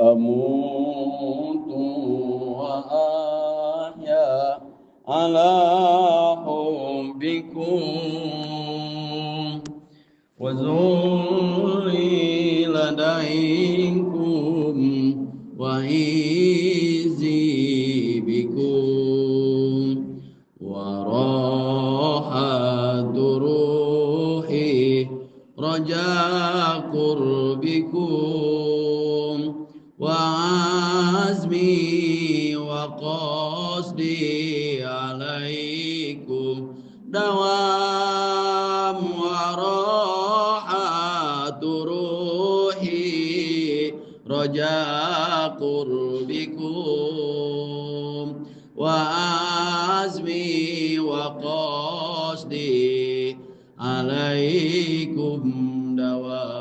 أموت وأحيا على حبكم وذلي لديكم وعزي بكم وراحة روحي رجاء قربكم وعزمي وقصدي عليكم دوام وراحة روحي رجاء قربكم وعزمي وقصدي عليكم دوام.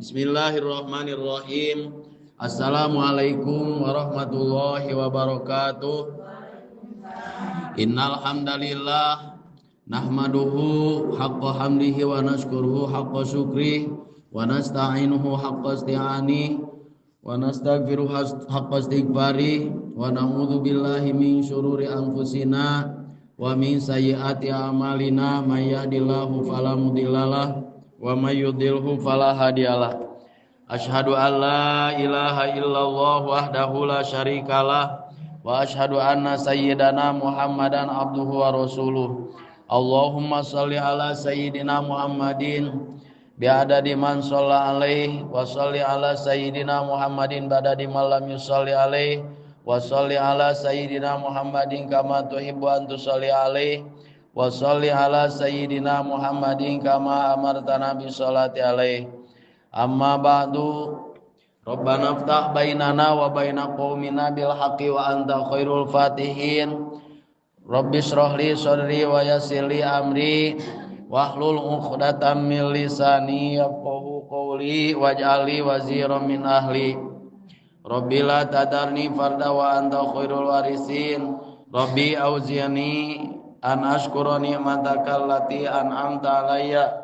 Bismillahirrahmanirrahim. Assalamualaikum warahmatullahi wabarakatuh. Innal hamdalillah nahmaduhu haqqa hamdihi wa nashkuruhu haqqa syukri wa nasta'inuhu haqqa isti'ani wa nastaghfiruhu haqqa istighfari wa na'udzu billahi min syururi anfusina wa min sayyiati a'malina may yahdihillahu fala mudhillalah wa may yudhlilhu fala hadiyalah. Asyhadu an la ilaha illallah wahdahu la syarikalah wa asyhadu anna sayyidana Muhammadan abduhu wa rasuluh. Allahumma shalli ala sayyidina Muhammadin bi'adadi man shalla alaihi wa shalli ala sayyidina Muhammadin ba'dadi man lam yusalli alaihi wa shalli ala sayyidina Muhammadin kama tuhibbu an tusalli alaihi wa shalli ala sayyidina Muhammadin kama amartana bi sholati alaihi. Amma ba'du. Rabbana ftah bainana wa baina qaumina bil haqqi wa anta khairul fatihin. Rabbi shrah li sadri wa yassir li amri wahlul 'uqdatam min lisani yafqahu qawli waj'al li waziran min ahli. Rabbi la tadarni farda wa anta khairul warisin. Rabbi auzi'ni an ashkura ni'mataka allati an'amta alayya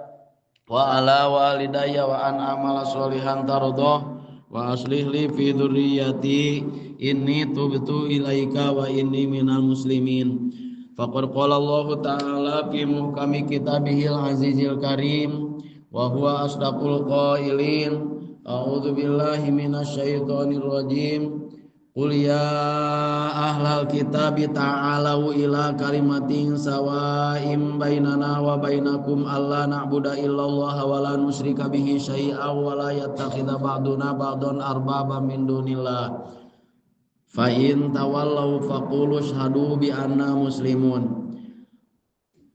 wa ala walidayya wa an amala sholihan tardah wa aslih li fi dzurriyyati inni tubtu ilaika wa inni minal muslimin. Faqad qala Allah ta'ala fi muhkami kitabihil azizil karim wa huwa asdaqul qailin. A'udzu billahi minasy syaithanir rajim. Qul ya ahlal kitabi ta'alau ila kalimatin sawa'im bainana wa bainakum alla na'budu illallah wa la nusyrika bihi syai'an wa la yattakhidha ba'duna ba'dan arbaba min dunillah. Fa in tawallaw faqulu ashhadu bi anna muslimun.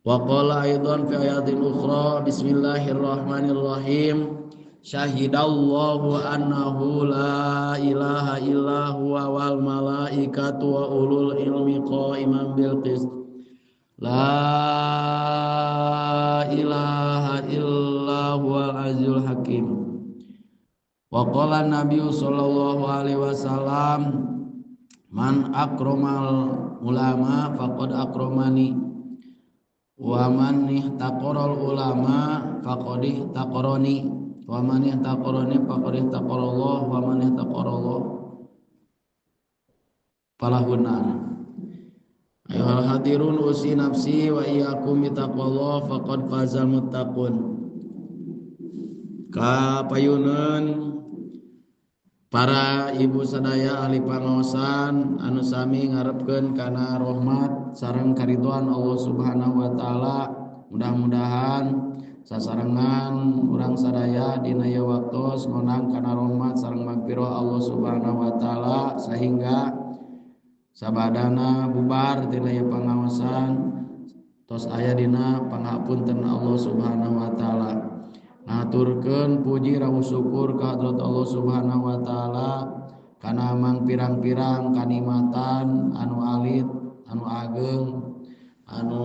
Wa qala aidan fi ayatin ukhra bismillahirrahmanirrahim. Syahidallahu annahu la ilaha illa huwa wal malaikatu wa ulul ilmi qa'iman bil qist. La ilaha illa huwal azizul hakim. Wa qala Nabi sallallahu alaihi wasallam man akramal ulama faqad akramani wa man ihtaqaral ulama faqad ihtaqarani wa man ihtaqarani faqad ihtaqarallah wa man ihtaqarallah falahunnar. Ayuhal hadirun usi nafsi wa iyyakum bittaqwallah faqad fazal muttaqun. Kapayuneun para ibu sadaya ahli pangaosan anu sami ngarepkeun kana rahmat sareng karidhoan Allah Subhanahu wa taala. Mudah-mudahan sasarengan urang sadaya dina ieu waktos ngonang kana rahmat sareng magfirah Allah Subhanahu wa taala sehingga sabadana bubar tina ieu pangaosan tos aya dina pangapunten Allah Subhanahu wa taala. Ngaturkeun puji rawuh syukur ka hadrat Allah Subhanahu wa taala kana mang pirang-pirang kanikmatan anu alit, anu ageng, anu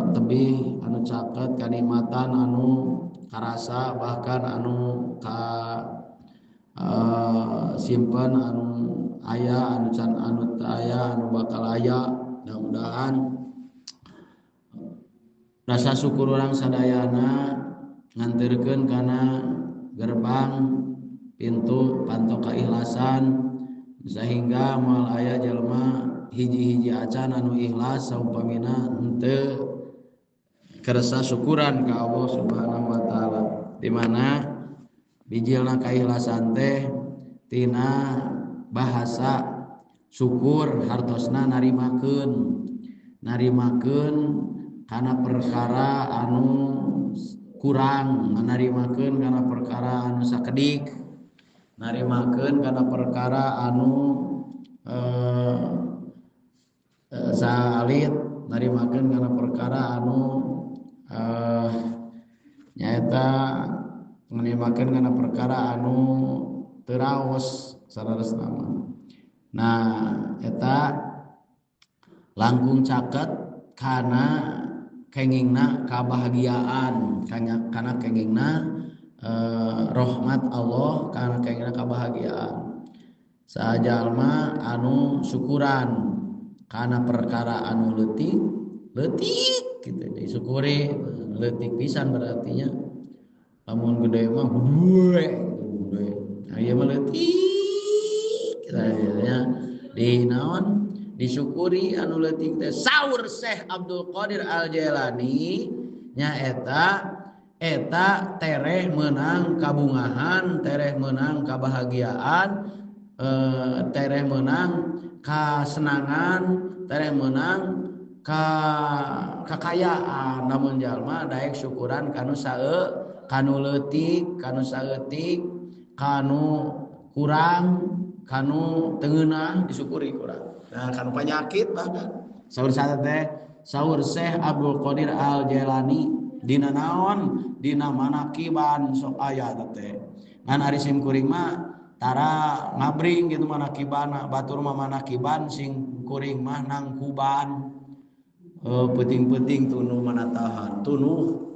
tebih, anu caket, kanikmatan anu karasa bahkan anu ka simpen anu aya anu can anu aya anu bakal aya. Mudah-mudahan rasa syukur urang sadayana nganterkeun kana gerbang pintu pantok keikhlasan sehingga moal aya jalma hiji-hiji acan anu ikhlas saumpamina henteu kersa syukuran ka Allah Subhanahu wa taala di mana bijilna kaikhlasan teh tina bahasa syukur hartosna narimakeun kana perkara anu kurang, narimakeun kana perkara anu sakedik, narimakeun kana perkara anu salit, narimakeun kana perkara anu nyaeta narimakeun kana perkara anu teu raos saraosna. Nah eta langkung caket kana kengingna kabahagiaan, kana kengingna rahmat Allah, kana kengingna kabahagiaan. Sajalma anu syukuran kana perkara anu leutik gitu disyukuri, leutik pisan berartinya. Lamun gede mah gede. Nah ieu mah leutik kitanya di naon disyukuri anu leutik teh. Saur Syekh Abdul Qadir Al-Jailani nya eta tereh meunang kabungahan, tereh meunang kabahagiaan, tereh meunang kasenangan, tereh meunang kakayaan. Namun jalma daek syukuran kanu saeu, kanu leutik, kanu saeutik, kanu kurang, kanu teu ngeunah disyukuri kurang. Nah, kan penyakit bahkan saur sada teh saur Syekh Abdul Qadir Al-Jailani dina naon dina manakiban sok aya teh ngan ari sim kuring mah tara ngabring gitu manakibana batur mah manakiban sing kuring mah nangkuban peuting-peuting tunuh manatahan tunuh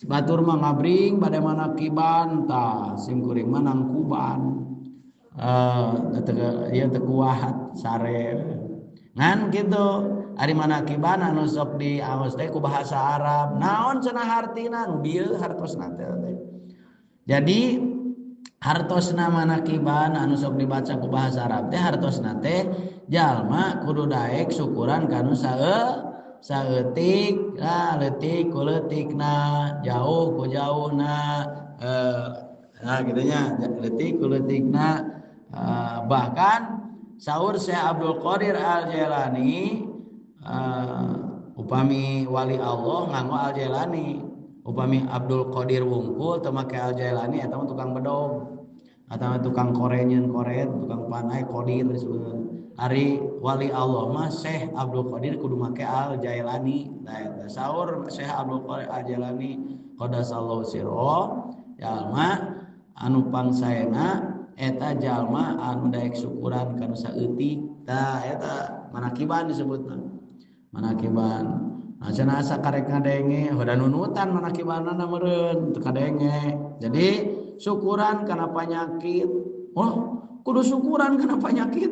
batur mah ngabring bade manakiban tah sim kuring mah nangkuban ieu teu kuat sare ngan kitu ari manakiban anu sok diaos teh ku bahasa Arab naon cenah hartina nu dieu hartosna teh. Jadi hartosna manakiban anu sok dibaca ku bahasa Arab teh hartosna teh jalma kudu daek syukuran kanu saeutik leutik ku leutikna jauh ku jauhna nah kitu nya leutik ku leutikna. Bahkan saur Syekh Abdul Qadir Al-Jailani upami wali Allah nganggo Al-Jailani, upami Abdul Qadir wungkul teu make Al-Jailani eta mah tukang bedog atawa tukang korenyeun koret, tukang panai qadir disebutkeun. Ari wali Allah mah Syekh Abdul Qadir kudu make Al-Jailani. Nah eta saur Syekh Abdul Qadir Al-Jailani qadasallahu sirra jalma anu pangsaena eta jalma anu daek syukuran kana saeutik tah eta manakiban disebutna manakiban. Nah cenah asa karek ngadenge hoda nunutan manakibanna meureun teu kadenge. Jadi syukuran kana panyakit. Oh kudu syukuran kana panyakit.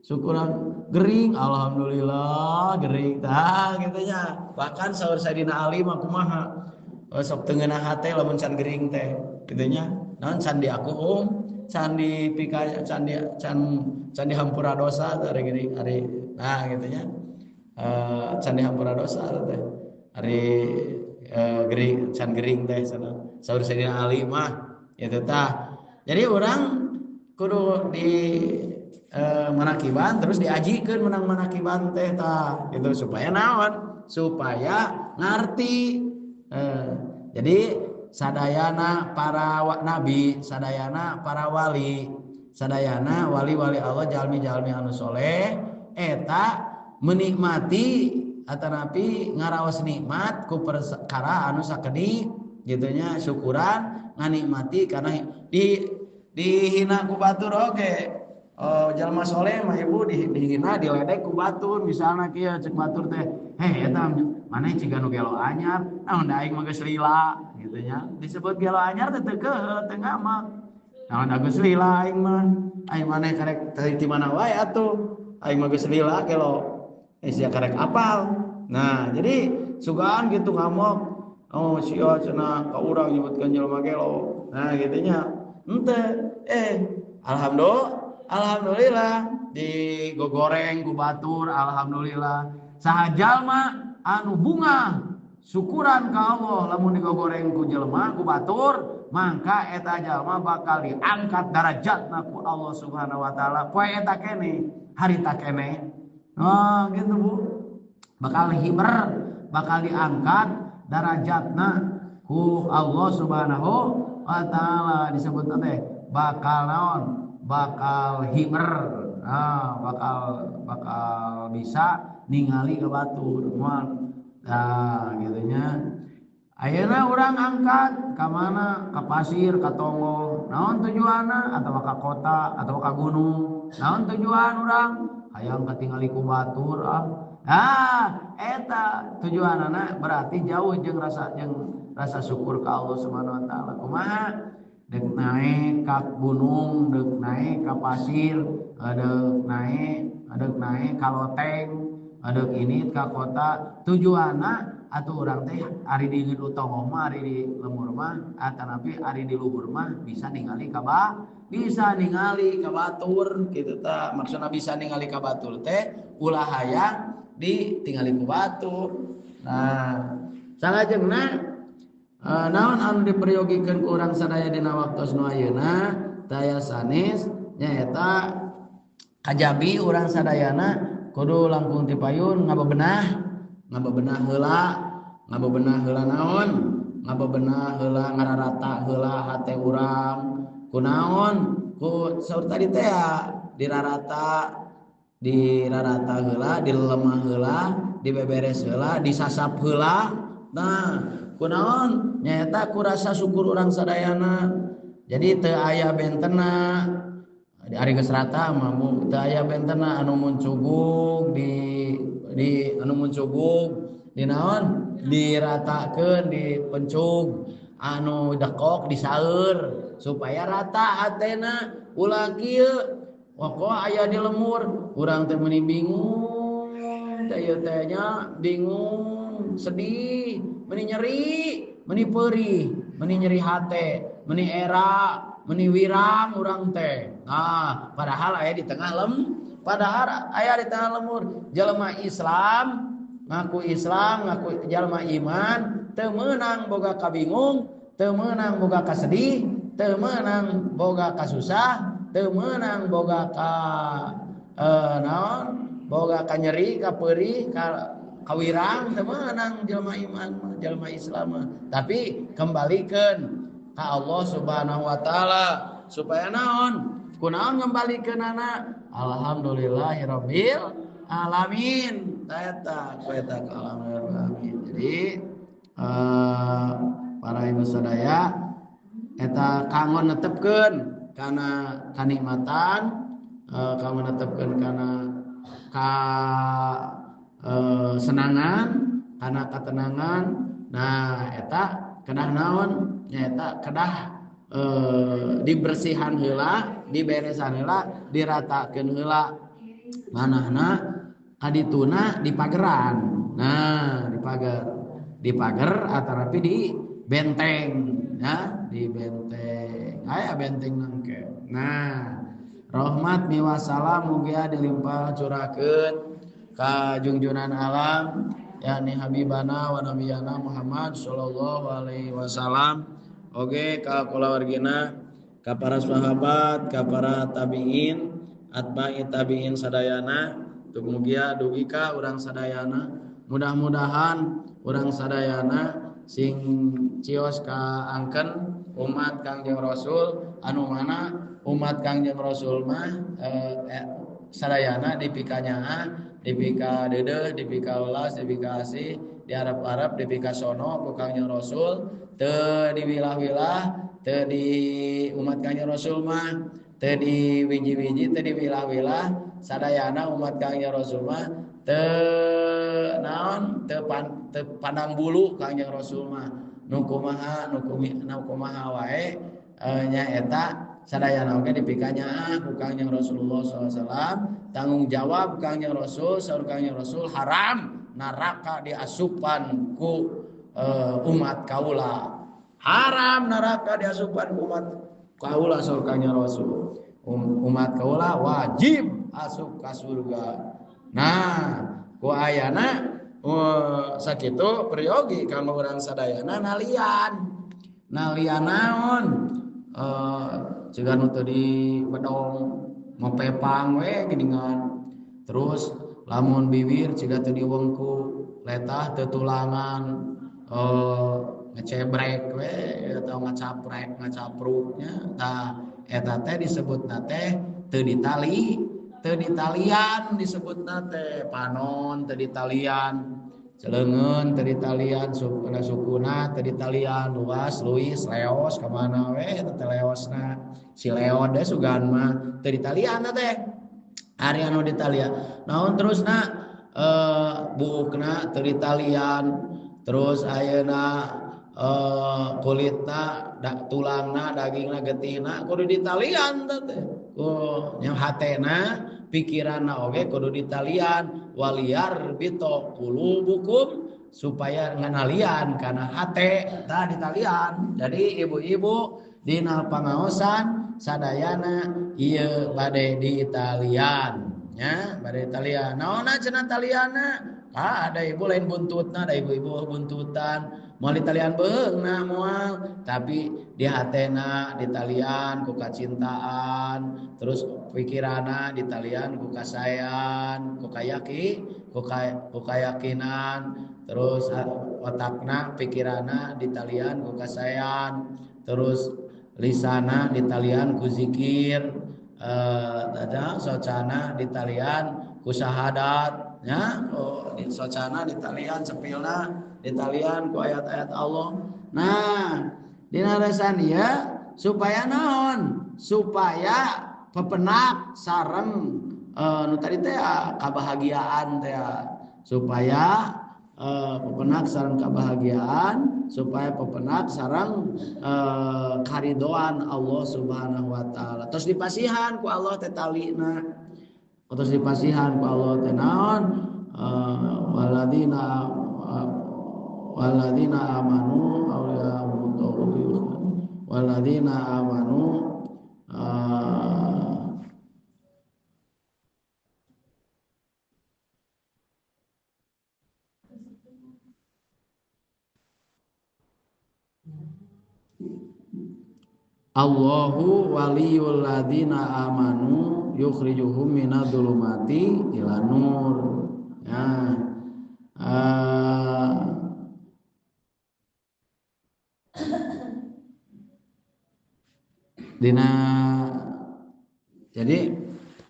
Syukuran gering alhamdulillah gering tah kitu nya. Bahkan saur Sayyidina Ali mah kumaha sok teu ngeunah hate lamun can gering teh kitu nya. Naon can diakuhum candi pika candi hampura dosa dari gini hari nah gitunya candi hampura dosa teh hari gering can gering teh sana saur Sayyidina Ali mah itu tah. Jadi orang kudu di manakiban terus diajikeun menang manakiban teh tah gitu supaya naon supaya ngarti. Jadi sadayana para nabi, sadayana para wali, sadayana wali-wali Allah jalmi-jalmi anu soleh eta menikmati atanapi ngaraos nikmat ku perkara anu sakedik gitunya syukuran nganikmati karena dihina ku batur oge. Oh jalma soleh mah ibu dihina diledek ku batur misalna kieu cek batur teh heh eta maneh ciga nu gelo anyar naon da aing mah geus lila gitu nya disebut gelo anyar teh teu keut teu ngamak naon da geus lila aing mah aing maneh karek teu di mana wae atuh aing mah geus lila gelo sia karek apal. Nah jadi sugaan gitu ngamok oh sia cenah ka urang nyebutkeun jelema gelo Nah gitunya ente alhamdulillah digoreng ku batur alhamdulillah saha jalma anu bunga syukuran ka Allah lamun digoreng ku jelema ku batur mangka eta jalma bakal diangkat derajatna ku Allah Subhanahu wa taala poe eta keneh harita keneh. Oh gitu Bu, bakal himer bakal diangkat derajatna ku Allah Subhanahu wa taala disebut teh bakal naon bakal himer bakal bisa ningali ke batur moal gitunya ayeuna urang angkat ka mana ka pasir ka tongo naon tujuanna atawa ka kota atawa ka gunung naon tujuan urang hayang katingali ku batur eta tujuanana berarti jauh jeung rasa syukur ka Allah Subhanahu wa taala kumaha dek naik ka gunung dek naik ka pasir dek naik ka loteng dek ini ka kota tujuanna atuh urang teh ari di tongo mah ari di lemur mah atanapi ari di luhur mah bisa ningali ka batur kitu tah maksudna bisa ningali ka batur teh ulah hayang ditinggali ku batur. Nah salajengna naon anu diperyogikan ku urang sadaya dina waktos nu ayeuna daya sanes nyaeta kajabi urang sadayana kudu langkung ti payun ngabebenah heula naon ngabebenah heula ngararata heula hate urang kunaon ku saur tadi teh dirarata heula dilemah heula dibeberes heula disasap heula. Nah kunaon nyaeta ku rasa syukur urang sadayana jadi teu aya bentena ari geus rata mah teu aya bentena anu mun cugug di anu mun cugug di naon diratakeun dipencug anu dekok disaeur supaya rata hatena ulah kieu pokok aya di lemur urang teh meuni bingung teh teh nya bingung sedih meuni nyeri meuni peurih meuni nyeri hate meuni era meuni wirang urang teh padahal aya di tengah lemur jelema Islam ngaku jalma iman teu meunang boga kabingung teu meunang boga kasedih teu meunang boga kasusah teu meunang boga ka naon boga ka nyeri ka peurih ka kawirang teu meunang jalma iman jalma Islam tapi kembalikeun ka Allah Subhanahu wa taala supaya naon kunaon ngembalikeunana alhamdulillahirabbil alamin eta alamin. Jadi para ibu sadaya eta kanggo netepkeun kana kanikmatan kanggo netepkeun kana senangan kana katenangan. Nah eta kedah naon nyaeta kedah dibersihan heula diberesan heula diratakeun heula manahna kadituna di pageran. Nah di pagar atarapi di benteng ya di benteng aya benteng nangke. Nah rahmat miwa salam mugia dilimpah curahkeun ka junjunan alam yakni habibana wa nabiyana Muhammad sallallahu alaihi wasallam oge ka kulawargina ka para sahabat ka para tabiin atba'i tabiin sadayana tug mugia dugi ka urang sadayana mudah-mudahan urang sadayana sing cios ka angken umat Kangjeng Rasul anu mana umat Kangjeng Rasul mah sadayana dipikanya dipika deudeuh dipika welas dipika asih diharap-harap dipika sono ku Kangjeng Rasul teu diwilah-wilah teu di umat Kangjeng Rasul mah teu di wiji-wiji teu diwilah-wilah sadayana umat Kangjeng Rasul mah teu naon teu pandang bulu Kangjeng Rasul mah nu kumaha wae nyaeta sadayana oge dipikanya ku Kangjeng Rasulullah SAW tanggung jawab Kangjeng Rasul saur Kangjeng Rasul haram neraka diasupan ku umat kaula haram neraka diasupan umat kaula surganya Rasul. Umat kaula wajib asup ka surga. Nah, ku ayana sakitu peryogi kanggo urang sadayana nalian naon cegan nu teu di bedong ngopepang we geuningan. Terus lamun bibir ciga teu diwengku letah teu tulangan ngecebrek we atau ngacapruknya tah eta teh disebutna teh teu ditalian disebutna teh panon teu ditalian celengeun teu ditalian sukuna teu ditalian luas luis leos ka mana we teh leosna si leod teh sugan mah teu ditalian teh ari anu ditalian naon terusna buukna teu ditalian terus ayeuna kulitna tulangna dagingna getihna kudu ditalian teh nya hatena pikiranna oge kudu ditalian waliar bito qulubukum supaya nganalian kana hate tah ditalian. Jadi ibu-ibu dina pangaosan sadayana ieu bade ditalian nya bade ditalian naonna cenah talianna ada ibu lain buntutna ada ibu-ibu buntutan moal ditalian beungna moal tapi di hatena ditalian ku kacintaan terus pikiranna ditalian ku kasayan ku kayakinan terus otakna pikiranna ditalian ku kasayan terus lisana ditalian ku zikir socana ditalian ku syahadat nya socana ditalian sepilna ditalian ku ayat-ayat Allah. Nah dina resan ieu supaya naon supaya pepenak sareng nu tadi teh kabahagiaan teh supaya pepenak sareng kabahagiaan supaya pepenak sareng karidoan Allah Subhanahu wa taala. Terus dipasihan ku Allah teh talina. Terus dipasihan ku Allah teh naon waladina amanu waladina amanu Allahu waliyul ladina amanu yukhrijuhum minadh-dhulumati ilan nur. Ya. Jadi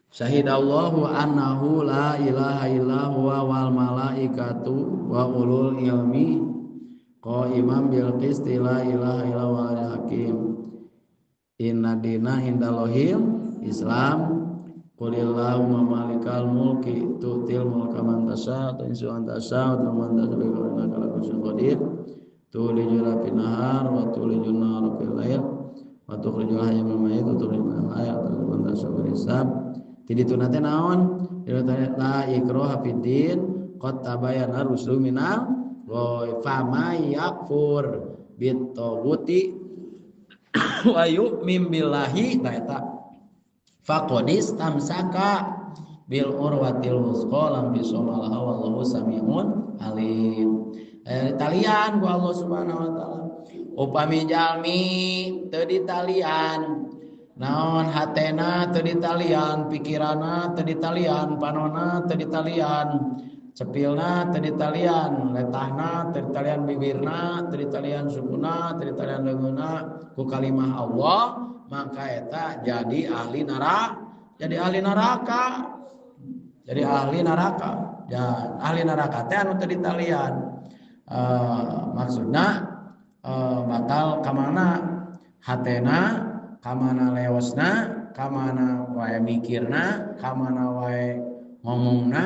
syahidallahu annahu la ilaha illa huwa wal malaikatu wa ulul ilmi qaiman bil qisti la ilaha illa huwal hakim. Inna dina indallahil Islam qulillahumma malikal mulki tu'til mulka man tasha wa tanzi'u man tasha wa man tasha innaka ala kulli syai'in qadir tulijul fil nahar wa tulijul nahara fil lail wa tukhrijul hayya minal mayyit wa tukhrijul hayya man tasha wa hisab. Jadi itu nanti naon la ikraha fid din qad tabayyana rusulu minal ghayy famay yakfur bit taghuti wa yu'min billahi ta eta faqadis tamsaka bil urwatil wusqa lam bisamalah wallahu samiun alim. Talian ku Allah Subhanahu wa taala upami jalmi teu ditalian naon hatena teu ditalian pikiranna teu ditalian panonna teu ditalian cepilna teu ditalian letahna teu ditalian bibirna teu ditalian sukuna teu ditalian leungeunna ku kalimah Allah maka eta jadi ahli neraka jadi ahli neraka dan ahli neraka teh anu teu ditalian maksudna bakal kamana hatena kamana leosna kamana wae mikirna kamana wae ngomongna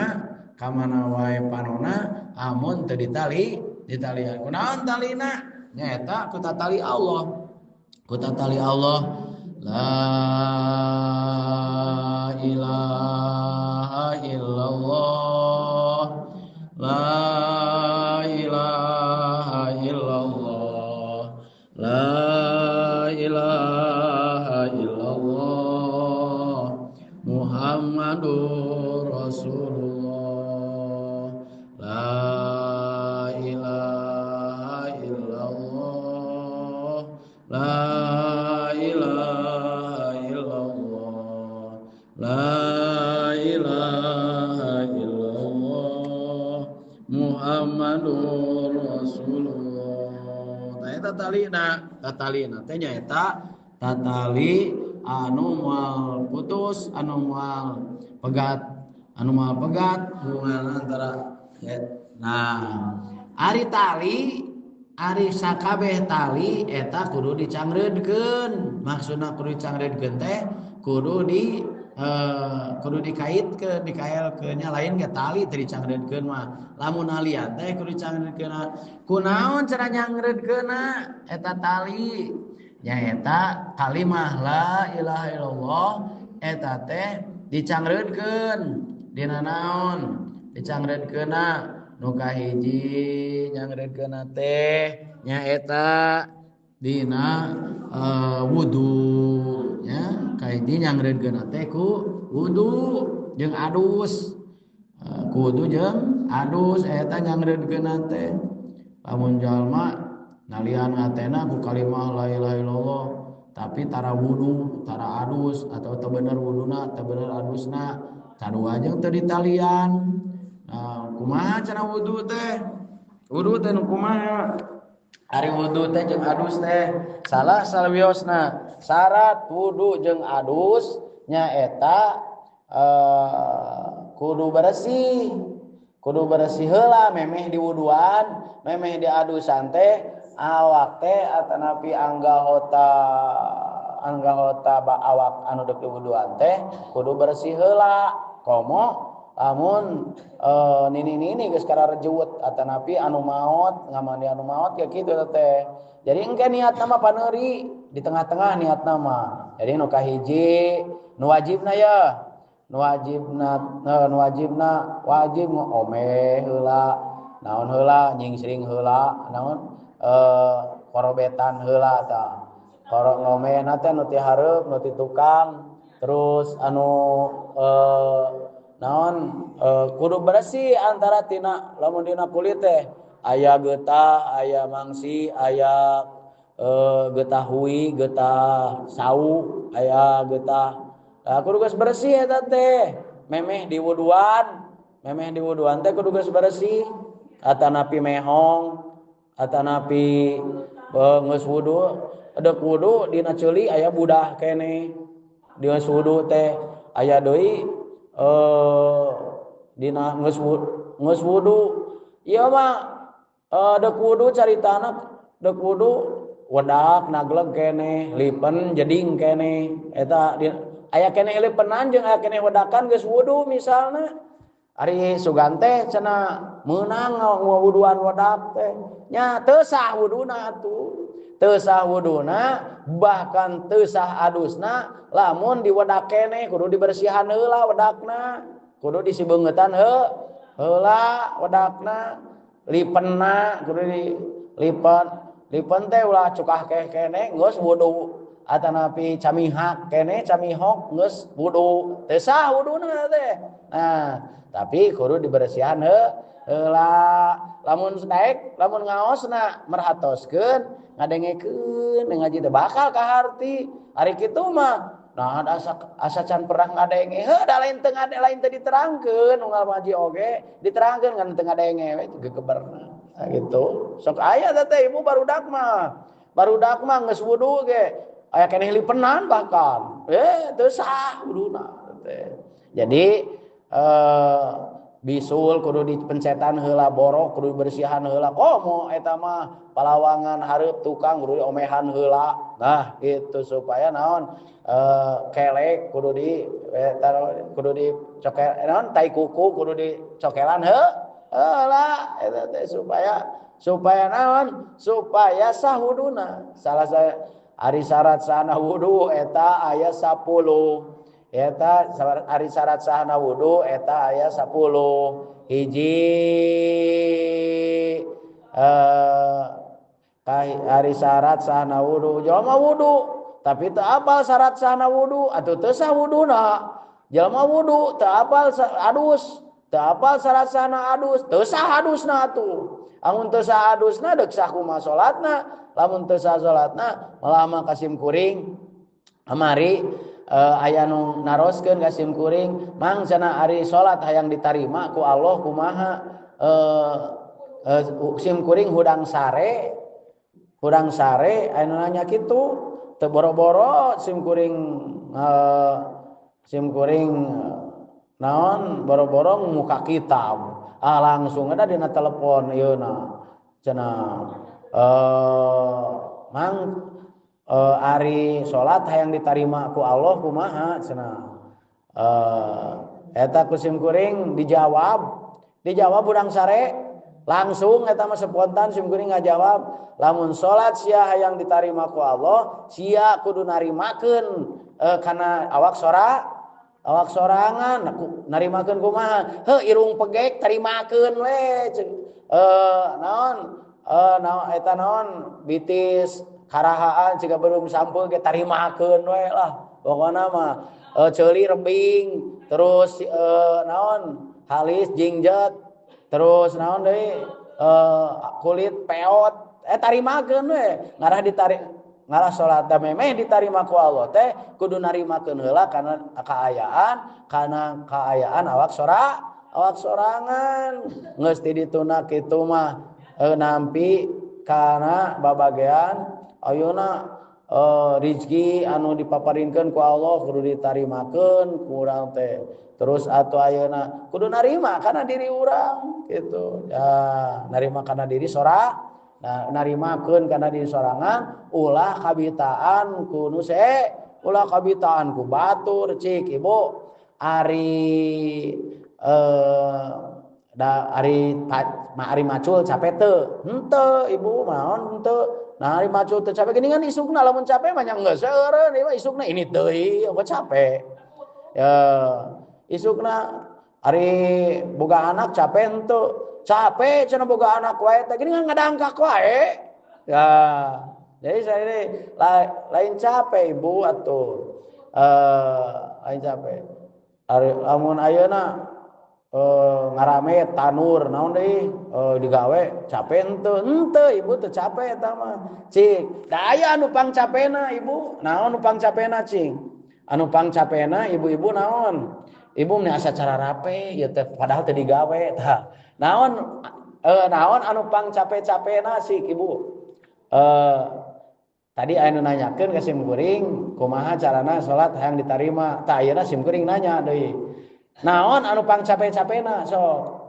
kamana wae panona amun teu ditalian kunaon talina nyaeta ku tatali Allah la ilaha illallah la ilaha illallah La ilaha illallah Muhammadur Rasulullah. La ilaha illallah. La ilaha illallah. La ilaha illallah Muhammadur Rasulullah. Eta tatalina teh nyaeta tatali anu moal putus, anu moal pegat, hubungan antara nah ari tali, ari sakabeh tali eta kudu dicangreudkeun. Maksudna kudu dicangreudkeun teh kudu dikaitkeun, dikaelkeun nya lain ke tali teu dicangreudkeun mah. Lamun halian teh kudu dicangreudkeun. Kunaon cara nyangreudkeunna eta tali? Nyaeta kalimah la ilaha illallah eta teh dicangreudkeun dina naon? Dicangreudkeunna nu kahiji nyangreudkeunna teh nyaeta dina wudu nya. Kahiji nyangreudkeunna teh ku wudu jeung adus. Kudu jeung adus eta nyangreudkeunna teh. Lamun jalma nalian ngatena ku kalimah la ilaha illallah tapi tara wudu, tara adus atau teu bener wuduna, teu bener adusna, cadua jeung teu ditalian. Kumaha cara wudu teh? Wudu teh nu kumaha? Ari wudu teh jeung adus teh salah salawiosna. Syarat wudu jeung adus nyaeta kudu bersih. Kudu bersih heula memeh di wuduan, memeh di adusan teh awak teh atanapi anggahota awak anu deuk di wuduan teh kudu bersih heula. Komo lamun nini geus kararejewet atanapi anu maot, ngamandi anu maot ya kitu teh. Jadi engke niatna mah paneuri di tengah-tengah niatna mah. Jadi nu kahiji nu wajibna ya. Nu wajibna wajib ngomeh heula, naon heula nyingsring heula, naon korobetan heula tah. Koro ngomehna teh nu ti hareup, nu ti tukang, terus anu naon kudu bersih antara tina lamun dina kulit teh aya getah, aya mangsi, aya getah hui, getah sau, aya getah kudu geus bersih eta teh. Memeh di wuduan teh kudu geus bersih. Atanapi mehong, atanapi geus wudu, deuk wudu dina ceuli aya budah keneh. Dina wudu teh aya deui dina geus wudu. Ieu mah deuk wudu caritana deuk wudu wedak nagleg keneh, lipen jeding keneh. Eta aya keneh lipenan jeung aya keneh wedakan geus wudu misalna. Ari sugan teh cenah meunang ngawuduan wedak teh nya teu sah wuduna atuh. Teu sah wuduna bahkan teu sah adusna lamun di wedak keneh kudu dibersihan heula wedakna. Kudu disibeungetan heula wedakna. Lipenna kudu lipen teh ulah cukah keneh geus wudu. Atanapi camihak keneh camihok geus wudu. Teu sah wuduna teh. Nah, tapi kudu dibersihan heula. Lamun daek, lamun ngaosna merhatoskeun, ngadengekeun, ngaji teh bakal kaharti. Ari kitu mah nah asa can pernah ngadenge da lain teu diterangkeun unggal ngaji oge diterangkeun ngan teu ngadenge we gegeberna. Nah gitu. Sok aya teh ibu barudak mah geus wudu ge aya keneh lipenan bahkan. Teu sah wuduna teh. Jadi bisul kudu dipencetan heula, borok kudu bersihan heula. Komo eta mah palawangan hareup tukang kudu diomehan heula. Nah gitu supaya naon kelek kudu dicokel naon tai kuku kudu dicokelan heula eta teh supaya naon supaya sah wuduna. Salah ari syarat sahna wudu eta aya 10. Eta ari syarat sahna wudu eta aya 10. Hiji Ari syarat sahana wudu jalma wudu tapi teu apal syarat sahana wudu atuh teu sah wuduna jalma wudu teu apal adus teu apal syarat sahana adus teu sah adusna atuh amun teu sah adusna deuk sah kumaha salatna lamun teu sah salatna malah mah kasim kuring amari aya nu naroskeun kasim kuring mang cenah ari salat hayang ditarima ku Allah kumaha sim kuring hudang sare anu nanya kitu teu boro-boro sim kuring naon boro-boro muka kitab langsung ada dina telepon yeuna cenah mang ari salat hayang ditarima ku Allah kumaha cenah eta ku sim kuring dijawab urang sare langsung eta mah spontan sim kuring ngajawab lamun salat sia hayang ditarima ku Allah sia kudu narimakeun kana awak sorangan narimakeun kumaha irung pegek tarimakeun we naon eta naon bitis karahaan jika belum sampul ge tarimakeun we lah pokona mah ceuli rebing terus naon halis jingjet terus naon deui kulit peot tarimakeun we ngarah salat da memeh ditarima ku Allah teh kudu narimakeun heula kana kaayaan awak sorangan geus ti dituna kitu mah nampi kana babagean ayeuna rezeki anu dipaparinkeun ku Allah kudu ditarimakeun ku urang teh terus atuh ayeuna kudu narima kana diri urang gitu ya narima kana diri narimakeun kana diri sorangan ulah kabitaan ku nu ulah kabitaan ku batur cik ibu ari ari macul capek teu henteu ibu naon henteu nah ari macul teu capek geuningan isukna lamun capek mah nya geus seureun ieu isukna ini deui apa capek ya isukna ari boga anak capek henteu capek cenah boga anak wae teh geuningan ngadangkak wae ya jadi saya lain capek ibu atuh lain capek ari lamun ayeuna ngarame tanur naon deui digawe capek henteu ibu teu capek eta mah cik da aya anu pangcapena ibu naon anu pangcapena cing anu pangcapena ibu-ibu naon ibu meni asa cara rape ieu teh padahal teu digawe tah naon anu pangcape-capena sih ibu tadi anu nanyakeun ka sim kuring kumaha carana salat hayang ditarima tah ayeuna sim kuring nanya deui naon anu pangcape-capena sok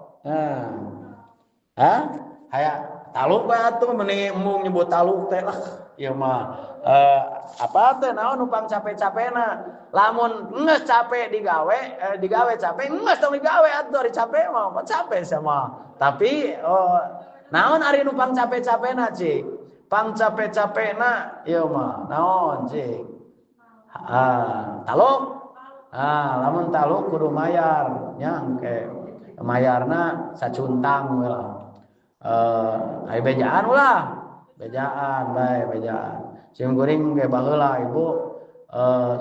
haya taluk bae atuh meni mung nyebut taluk teh lah ieu mah apa teh naon anu pangcape-capena lamun geus capek digawe capek geus tong digawe atuh ari capek mah capek sama tapi naon ari nu pangcape-capena cik pangcape-capena ieu mah naon cik taluk lamun taluk kudu mayar nya engke mayarna sacuntang we lah aya bejaan ulah bejaan bae bejaan sim kuring ge baheula ibu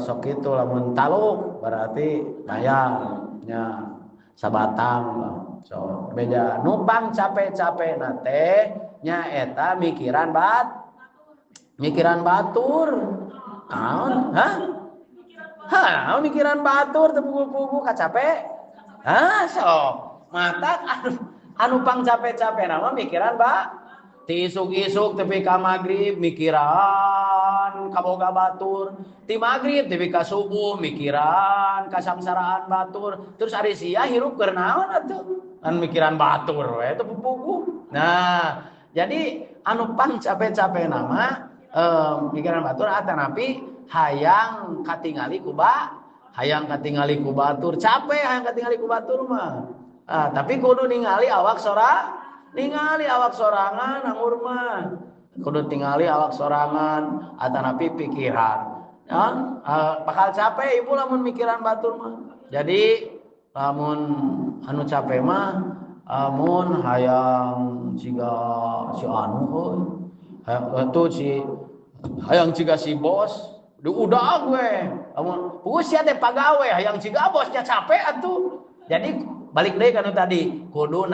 sok kitu lamun taluk berarti mayar nya sabatang so bejaan nu pangcape-capena teh nya eta mikiran batur naon mikiran batur teu pugu-pugu kacape sok mata anu pangcape-capena mah mikiran ti isuk-isuk tepi ka magrib mikiran kaboga batur ti magrib tepi ka subuh mikiran kasamsaraan batur terus ari sia hirup keur naon atuh an mikiran batur we teu pugu nah jadi anu pangcape-capena mah mikiran batur atanapi hayang katingali ku batur capek hayang katingali ku batur mah tapi kudu ningali awak sorangan anggur mah kudu tingali awak sorangan atanapi pikiran bakal capek ibu lamun mikiran batur mah jadi lamun anu capek mah amun hayang siga si anu Tuh si hayang ciga si bos udah gue usia teh pagawe hayang ciga bosnya capek atuh. Jadi balik deui kana tadi kudu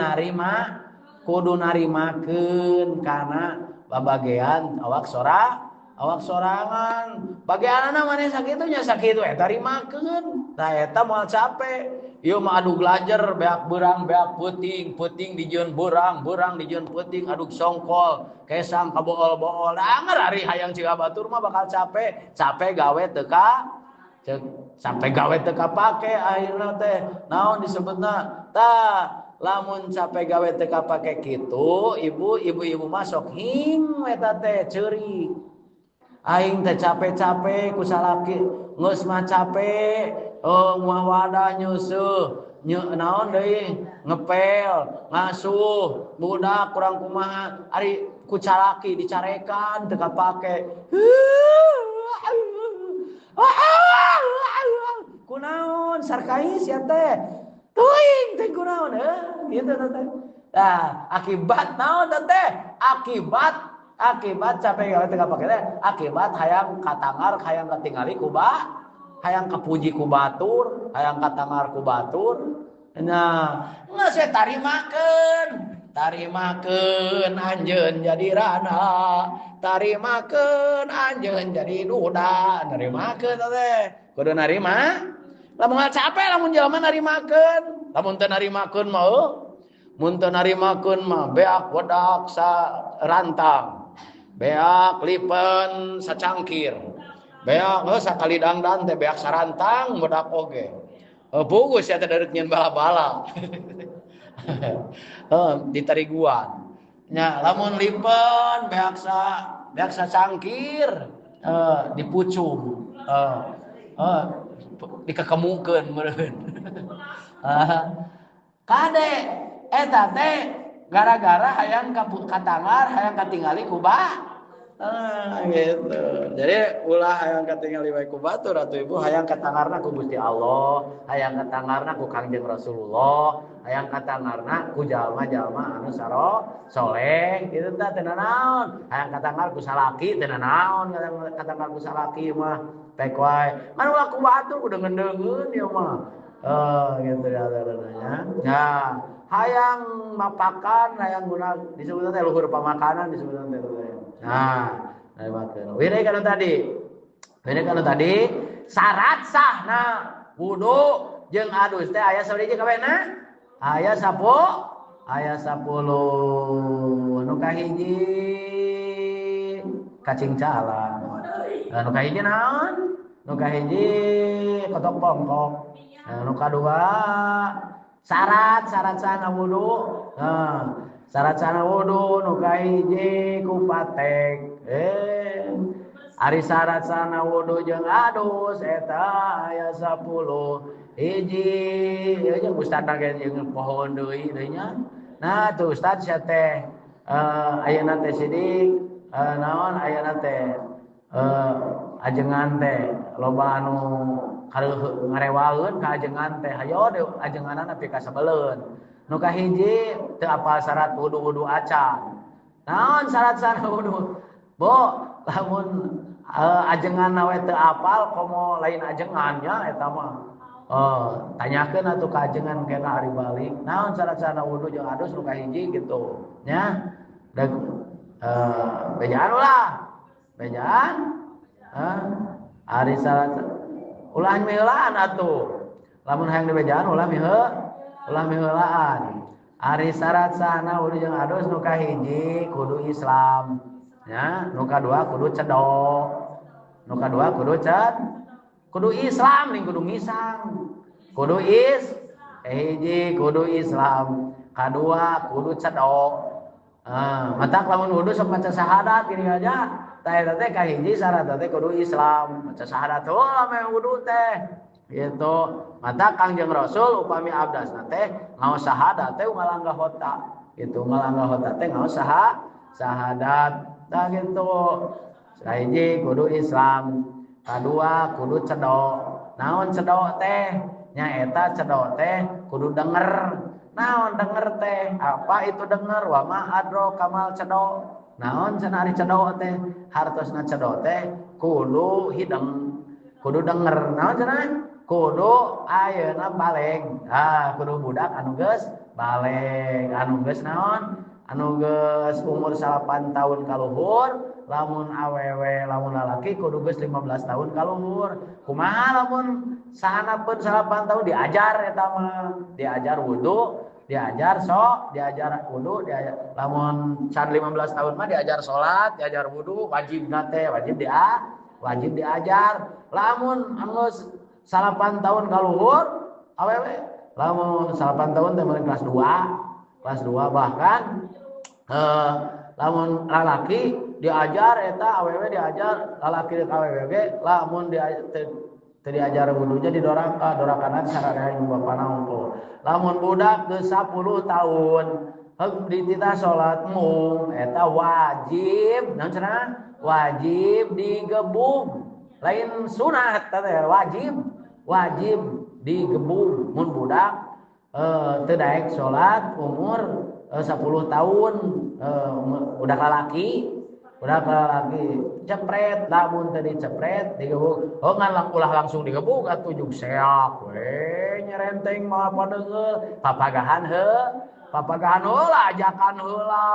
narimakeun kana babagean awak sorangan bageanana maneh sakitu nya sakitu eta rimakeun tah eta moal capek. Ieu mah adu glajer beak beurang beak peuting dijieun beurang dijieun peuting aduk songkol kesang kabool-bool anger ari hayang ciga batur mah bakal capek gawe teu sampai gawe teu kapake akhirna teh naon disebutna tah lamun capek gawe teu kapake kitu ibu mah sok hing eta teh ceuri aing teh capek-capek ku salaki geus mah capek moal wadah nyusuh naon deui ngepel ngasuh budak kurang kumaha ari ku calaki dicarekan teu kapake kunaon sarkais ya teh tuing teh kunaon gitu teh nah akibat naon teh akibat capek gawe teu kapake teh akibat hayang katangar hayang katingali kuba hayang kapuji ku batur hayang katangar ku batur nah geus tarimakeun anjeun jadi rana tarimakeun anjeun jadi duda narimakeun teh kudu narima lamun capek lamun jelema narimakeun lamun teu narimakeun mah beak wedak sarantang beak lipen sacangkir beak sakali dangdan teh beak sarantang wedak oge pugus ya teh dareut nyeun bala-bala ditariguan nya lamun lipen beak sacangkir dipucung dikekemukeun meureun kade eta teh gara-gara hayang katangar hayang katingali kubah gitu. Jadi ulah hayang katingali wae ku batur atuh ibu hayang katangarna ku Gusti Allah, hayang katangarna ku Kangjeng Rasulullah, hayang katangarna ku jalma-jalma anu saleh kitu teh teu naon. Hayang katangar ku salaki teu naon, katangar ku salaki mah tek wae. Man ulah ku batur kudu ngendeungeun ieu mah. Gitu ya adanya. Nah, hayang mapakan hayang guna disebutna teh luhur pamakanan disebutna teh. Nah, wiri kana tadi syarat sahna wudu jeung adus teh aya sabaraha kabehna? Aya 10. Nu kahiji cacing calang. Nu kahiji naon? Nu kahiji kotok bongkok. Nu kadua syarat sahna wudu. Syarat sana wudu nu kahiji ku patek ari syarat sana wudu jeung adus eta aya 10 hiji ieu jeung ustad ge jeung pohon deui nya nah tuh ustad sia teh ayeuna teh sidik naon ayeuna teh ajengan teh loba anu ngarewaeun ka ajengan teh hayo ajenganna nepi ka sabeleun. Nu kahiji teu apal syarat wudu acan. Naon syarat sana wudu? Bo, lamun ajenganna we teu apal komo lain ajengan nya eta mah. Tanyakeun atuh ka ajengan kena ari balik. Naon syarat sana wudu jeung adus nu kahiji gitu. Nya. Bejaan ulah. Bejaan. Ari syarat ulah meulaan atuh. Lamun hayang dibejaan ulah miheulaan. Ari syarat sahna wudu jeung adus nu kahiji kudu Islam. Ya, nu kadua kudu cedok. Nu kadua kudu Islam ning kudu ngisang. Hiji kudu Islam, kadua kudu cedok. Matak lamun wudu sok maca syahadat gini aja. Tah eta teh kahiji syarat teh kudu Islam. Maca syahadat ame wudu teh. Gitu mata Kangjeng Rasul upami abdasna teh ngaos syahadat teh ngalanggah hota gitu ngalanggah hota teh ngaos syahadat tah gitu kahiji kudu Islam kadua kudu cedok naon cedok teh nya eta cedok teh kudu denger naon denger teh apa itu denger wa ma adro kamal cedok naon cenah ari cedok teh hartosna cedok teh kudu hideng kudu denger naon cenah kudu ayeuna baleg kudu budak anu geus baleg anu geus naon anu geus umur 8 tahun kaluhur lamun awewe lamun lalaki kudu geus 15 tahun kaluhur kumaha lamun sahanapeun 8 tahun diajar eta mah diajar wudu diajar wudu diajar lamun can 15 tahun mah diajar salat diajar wudu wajib teh wajib diajar lamun anu 8 tahun kaluhur awewe lamun 8 tahun teh mulai kelas 2 bahkan lamun lalaki diajar eta awewe diajar lalaki rek awewe ge lamun diajar wudunya dorakan sararea ibu bapana unggul lamun budak geus 10 tahun heug dititah salatmu eta wajib naon cenah wajib digebung lain sunat teh wajib digebung mun budak teu daek salat umur 10 tahun budak lalaki cepret lamun teu dicepret digebuk ngan ulah langsung digebuk atuh jug seak we nyerenteng mah padeungeul papagahan heula ajakan heula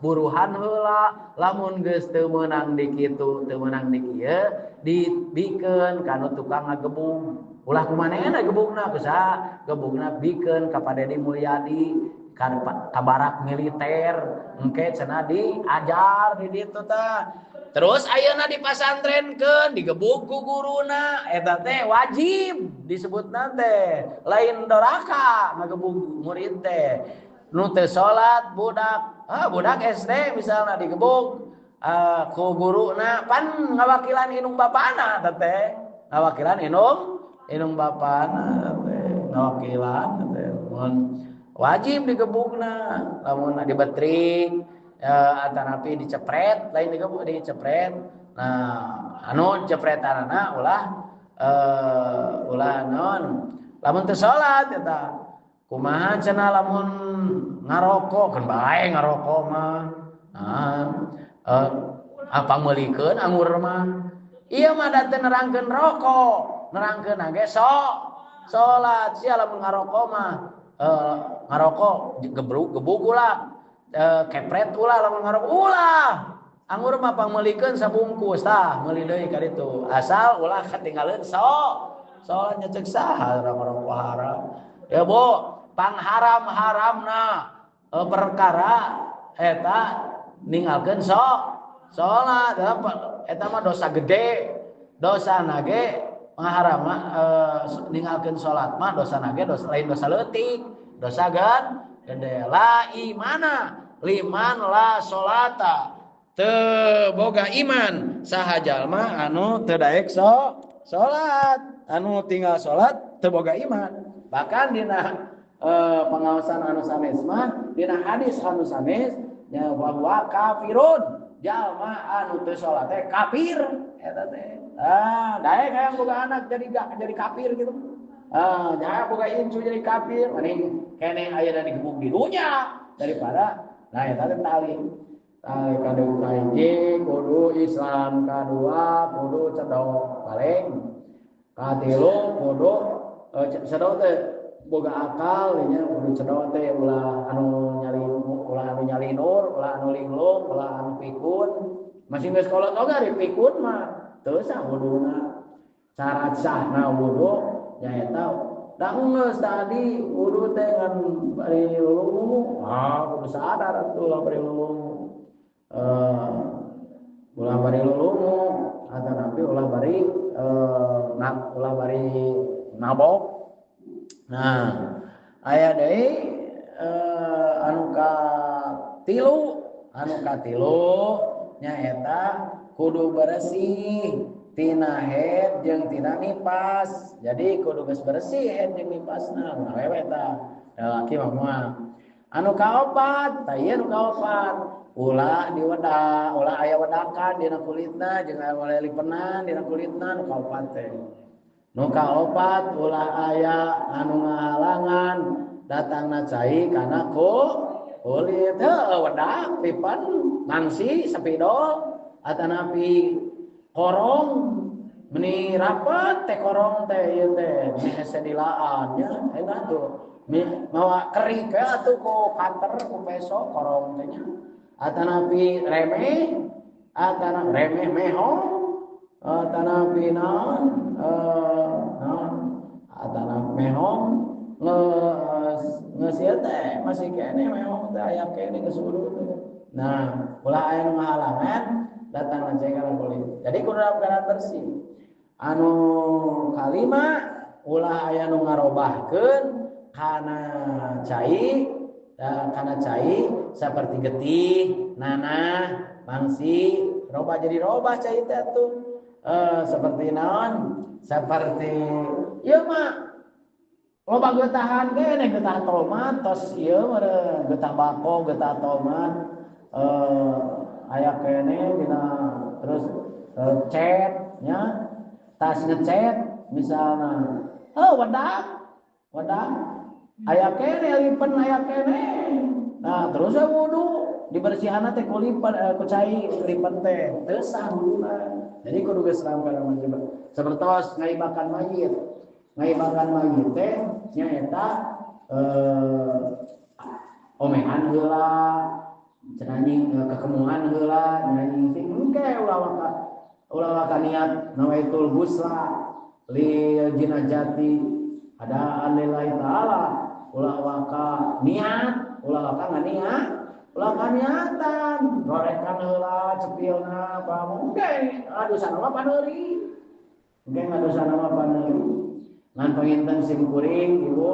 buruhan heula lamun geus teu meunang di kitu teu meunang di kieu dibikeun kana tukang ngagebung ulah kumanehna gebugna kusa gebugna bikeun ka Padedi Mulyadi kabarak militer engke cenah diajar di ditu tah terus ayeuna dipasantrenkeun digebuk ku guruna eta teh wajib disebutna teh lain doraka ngagebuk murid teh nu teu salat budak SD misalna digebuk ku guruna pan ngawakilan inung bapana teh ngawakilan inung bapana teh ngawakilan teh wajib digebukna lamun dibetrik atanapi dicepret lain digebuk dicepret nah anu cepretanana ulah non lamun teu salat eta kumaha cenah lamun ngarokok kan bae ngarokok mah apa meulikeun anggur mah ieu mah da teu nerangkeun rokok nerangkeun ge salat sia lamun ngarokok mah ngarokok gebuk ulah kepret ulah lamun ngarokok ulah anggur mah pangmeulikeun sabungkus tah meuli deui ka ditu asal ulah katinggalieun salat nya ceuk saha ngarokok haram ya bu pangharam-haramna perkara eta ninggalkeun salat eta mah dosa gede dosana ge pangharam mah ninggalkeun salat mah dosana ge lain dosa leutik dosa gede la imana liman la salata teu boga iman saha jalma anu teu daek salat anu tinggal salat teu boga iman bahkan dina pengawasan anu sanes mah dina hadis anu sanes nya bahwa kafirun jalma anu teu salat teh kafir eta teh daek hayang boga anak jadi kafir gitu jangan boga incu jadi kafir mending kene ayeuna digebuk di dunya daripada nah eta teh tali kadu kaiji kudu Islam kadua kudu cedok paling katilu kudu cedok teh boga akal nya kudu cedok teh ulah anu nyali nur ulah anu linglung ulah anu pikun masih geus kolot oge ari pikun mah teu sah wuduna syarat sahna wudu nyaeta da geus tadi wudu teh ngan bari lulungu kudu sadar atuh ulah bari lulungu ulah bari lulungu atanapi ulah bari nabok nah aya deui anu katilu nyaeta kudu bersih tina head jeung tina nipas jadi kudu geus bersih head jeung nipasna awewe eta laki mah anu kaopat tah ieu anu kaopat ulah diwedak ulah aya wedakan dina kulitna jeung aya lipenan dina kulitna nu kaopat teh nu kaopat ulah aya anu ngahalangan datangna cai kana kulit wedak lipan mangsi sepidol atanapi korong meni rapat teh korong teh ieu teh hese dilaan nya enak tuh mawa kering ke atuh ku kanter ku peso korong teh nya atanapi remeh atana remeh mehong atanapi naon atana mehong ngeusieu teh masih kene mehong teh aya kene kesuruh teh. Nah, ulah aya nu ngahalangan datang cai kana kulit. Jadi kudu dalam keadaan bersih. Anu kalima ulah aya nu ngarobahkeun kana cai saperti getih, nanah, mangsi, robah jadi robah cai teh atuh. Seperti naon? Seperti ieu mah loba geutahan kene getah tomat tos ieu meureun getah bako, getah tomat aya kene dina terus cet nya tas ngecet misalna wadah aya kene lipen aya kene nah terus wudu dibersihanna teh ku lipen ku cai lipen teh teu sah wuduna jadi kudu geus rampung mah sapertos ngaibakan mayit teh nyaeta omehan heula cenah kekemuan heula nyanyi sing engke ulah waka niat nawaitul husla li jinajati ada lillahi taala ulah waka niat ulah waka nganiat ulah kaniatan gorekan heula cepilna pamungke adusan mah paneuri engke ngadusan mah paneuri ngan panginten sim kuring ibu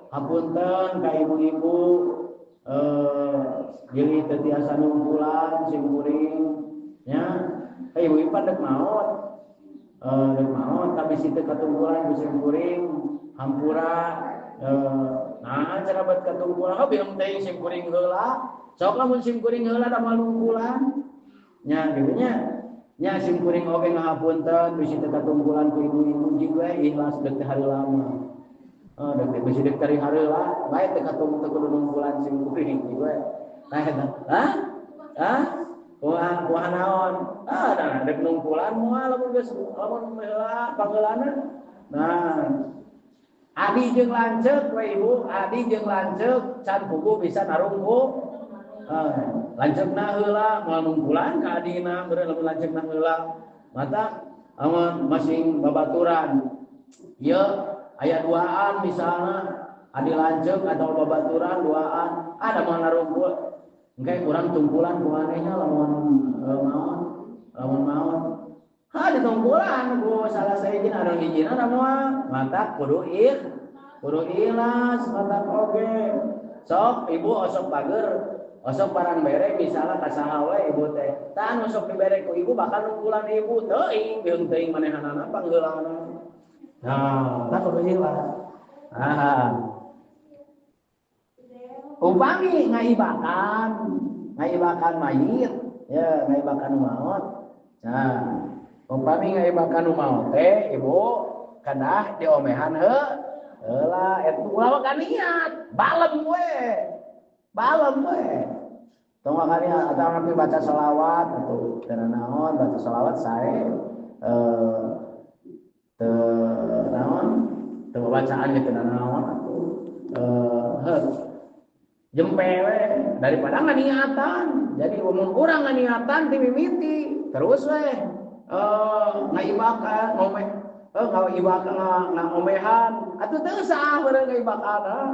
hapunten ka ibu-ibu jadi tetiasa numpulan sim kuring nya ibu ipan dek maot tapi situ katunggulan sim kuring hampura nah cara buat katunggulan bingung teh sim kuring heula sok lamun sim kuring heula da malungkulan nya gitu nya sim kuring oge ngahapunten bisi teh katunggulan ku ibu-ibu jiga ikhlas dek hari lama dek bisi dek hari heula bae teh katunggulan kudu nunggulan sim kuring jiga Wah naon? Nah dek nungkulan moal lamun geus lamun heula pangeulana. Nah, adi jeung lanceuk we ibu, adi jeung lanceuk can pugu bisa narungku. Lanceukna heula moal nungkulan ka adina beureun lamun lanceukna heula. Mata amun masing babaturan. Ieu aya duaan misalna adi lanceuk atau babaturan duaan ada moal narungku. Engke kurang tungkulan ku manehna lamun maot. Ditungkulan ku salah saejeun anu hijina da moal. Mata kudu ikhlas mata oge. Sok ibu osok pager, osok barang bere misalna ka saha we ibu teh. Tah anu sok dibere ku ibu bakal nungkulan ibu teuing beung teuing manehanana panggeulana. Nah, tah kudu ikhlas. Upami ngaibakan mayit ya ngaibakan maut. Nah upami ngaibakan maut teh ibu kadah diomehan heula eta ulah ka niat balem we tong kali atawa ngapi baca selawat atuh teu naon baca selawat sae teu naon teu bacaan teu naon atuh jempewe daripada nganiatan. Jadi umum kurang nganiatan ti mimiti terus we ngaibakan ngomehan atuh teu sah beureung ngaibakana.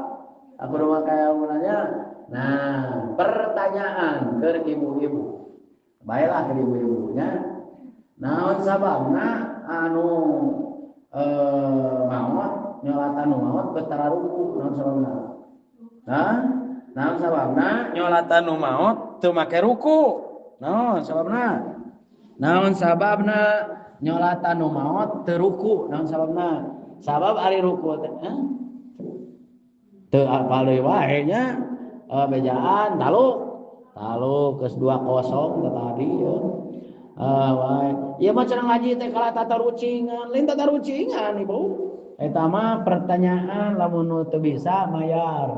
Aku rumah kaya munanya. Nah, pertanyaan ke ibu-ibu. Baiklah ke ibu-ibunya. Naon sababna anu maot nyolatan maot betara ruku naon sababna? Naon sababna nyolatan nu maot teu make ruku? Naon sababna? Naon sababna nyolatan nu maot teu ruku? Naon sababna? Sabab ari ruku teh teu apal deui wae nya. Bejaan taluk geus 2-0 tadi ya. Wae. Ieu mah cenah ngaji teh kala tata rucingan, lain tata rucingan Ibu. Eta mah pertanyaan lamun nu teu bisa mayar.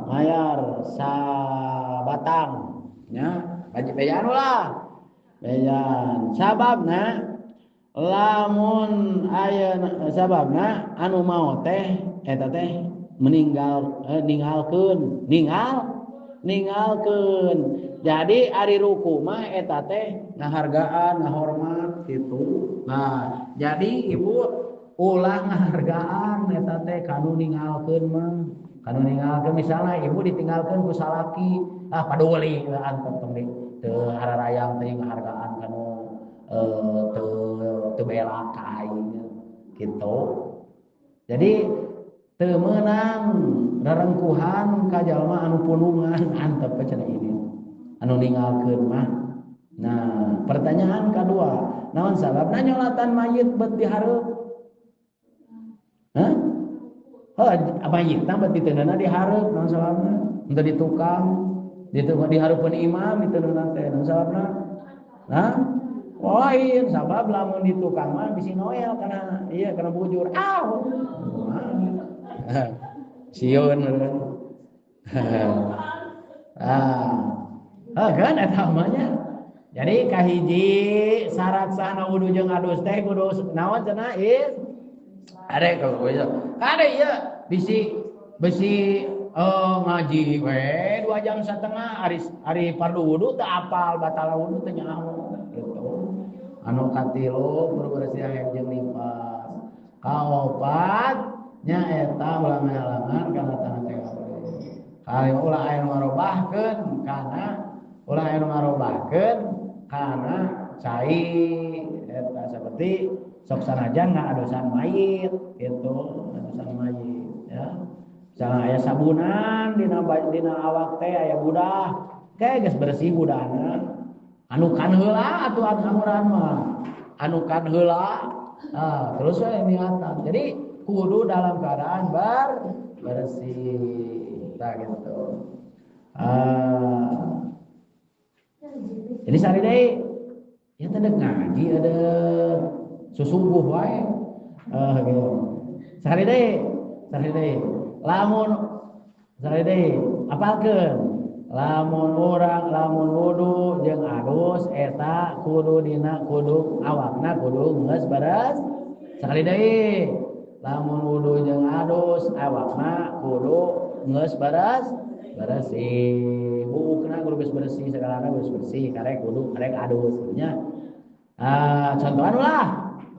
mayar sabatang nya bejan ulah bejan sababna lamun aya sababna anu mau teh eta teh ninggalkeun jadi ari ruku mah eta teh ngahargaan ngahormat gitu. Nah jadi ibu ulah ngahargaan eta teh kanu ninggalkeun mah kanu ninggalkeun misalnya ibu ditinggalkeun ku salaki paduli antep teu hararayang teh ngahargaan kanu teu bela ka aing gitu. Jadi teu meunang rerengkuhan ka jalma anu punungan antep cenah ini anu ninggalkeun mah. Nah pertanyaan kedua naon sababna nyolatan mayit bet dihareup? Hah? Mayitna bet diteunana dihareup naon sababna? Henteu di tukang dihareupeun imam diteunana teh naon sababna? Nah lain sabab lamun di tukang mah bisi noel kana ieu kana bujur sieun kan eta namanya. Jadi kahiji syarat sahna wudu jeung adus teh kudu naon cenah arek kade ieu bisi ngaji we 2 jam setengah ari fardu wudu teu apal batal wudu teh nyaho gitu. Anu katilu bersih jeung nifas. Kaopat nya eta ulah ngahalangan kana tanah teh. Kali ulah aya marobahkeun kana cai eta seperti sok sanajan ngaadosan mayit gitu, adosan mayit ya. Misalnya aya sabunan dina awak teh aya budah, kae geus bersih budahna. Anukan heula atuh amuran mah. Anukan heula. Terus we niatan. Jadi kudu dalam keadaan bersih. Nah gitu. Jadi sari deui ya teh ngaji ada susubuh wae. Gitu. Sari deui. Lamun sari deui apalkeun lamun wudu jeung adus eta kudu awakna kudu geus beres. Sakali deui lamun wudu jeung adus awakna kudu geus bersih. Buukna kudu geus bersih sagalana geus bersih karek wudu karek adus nya.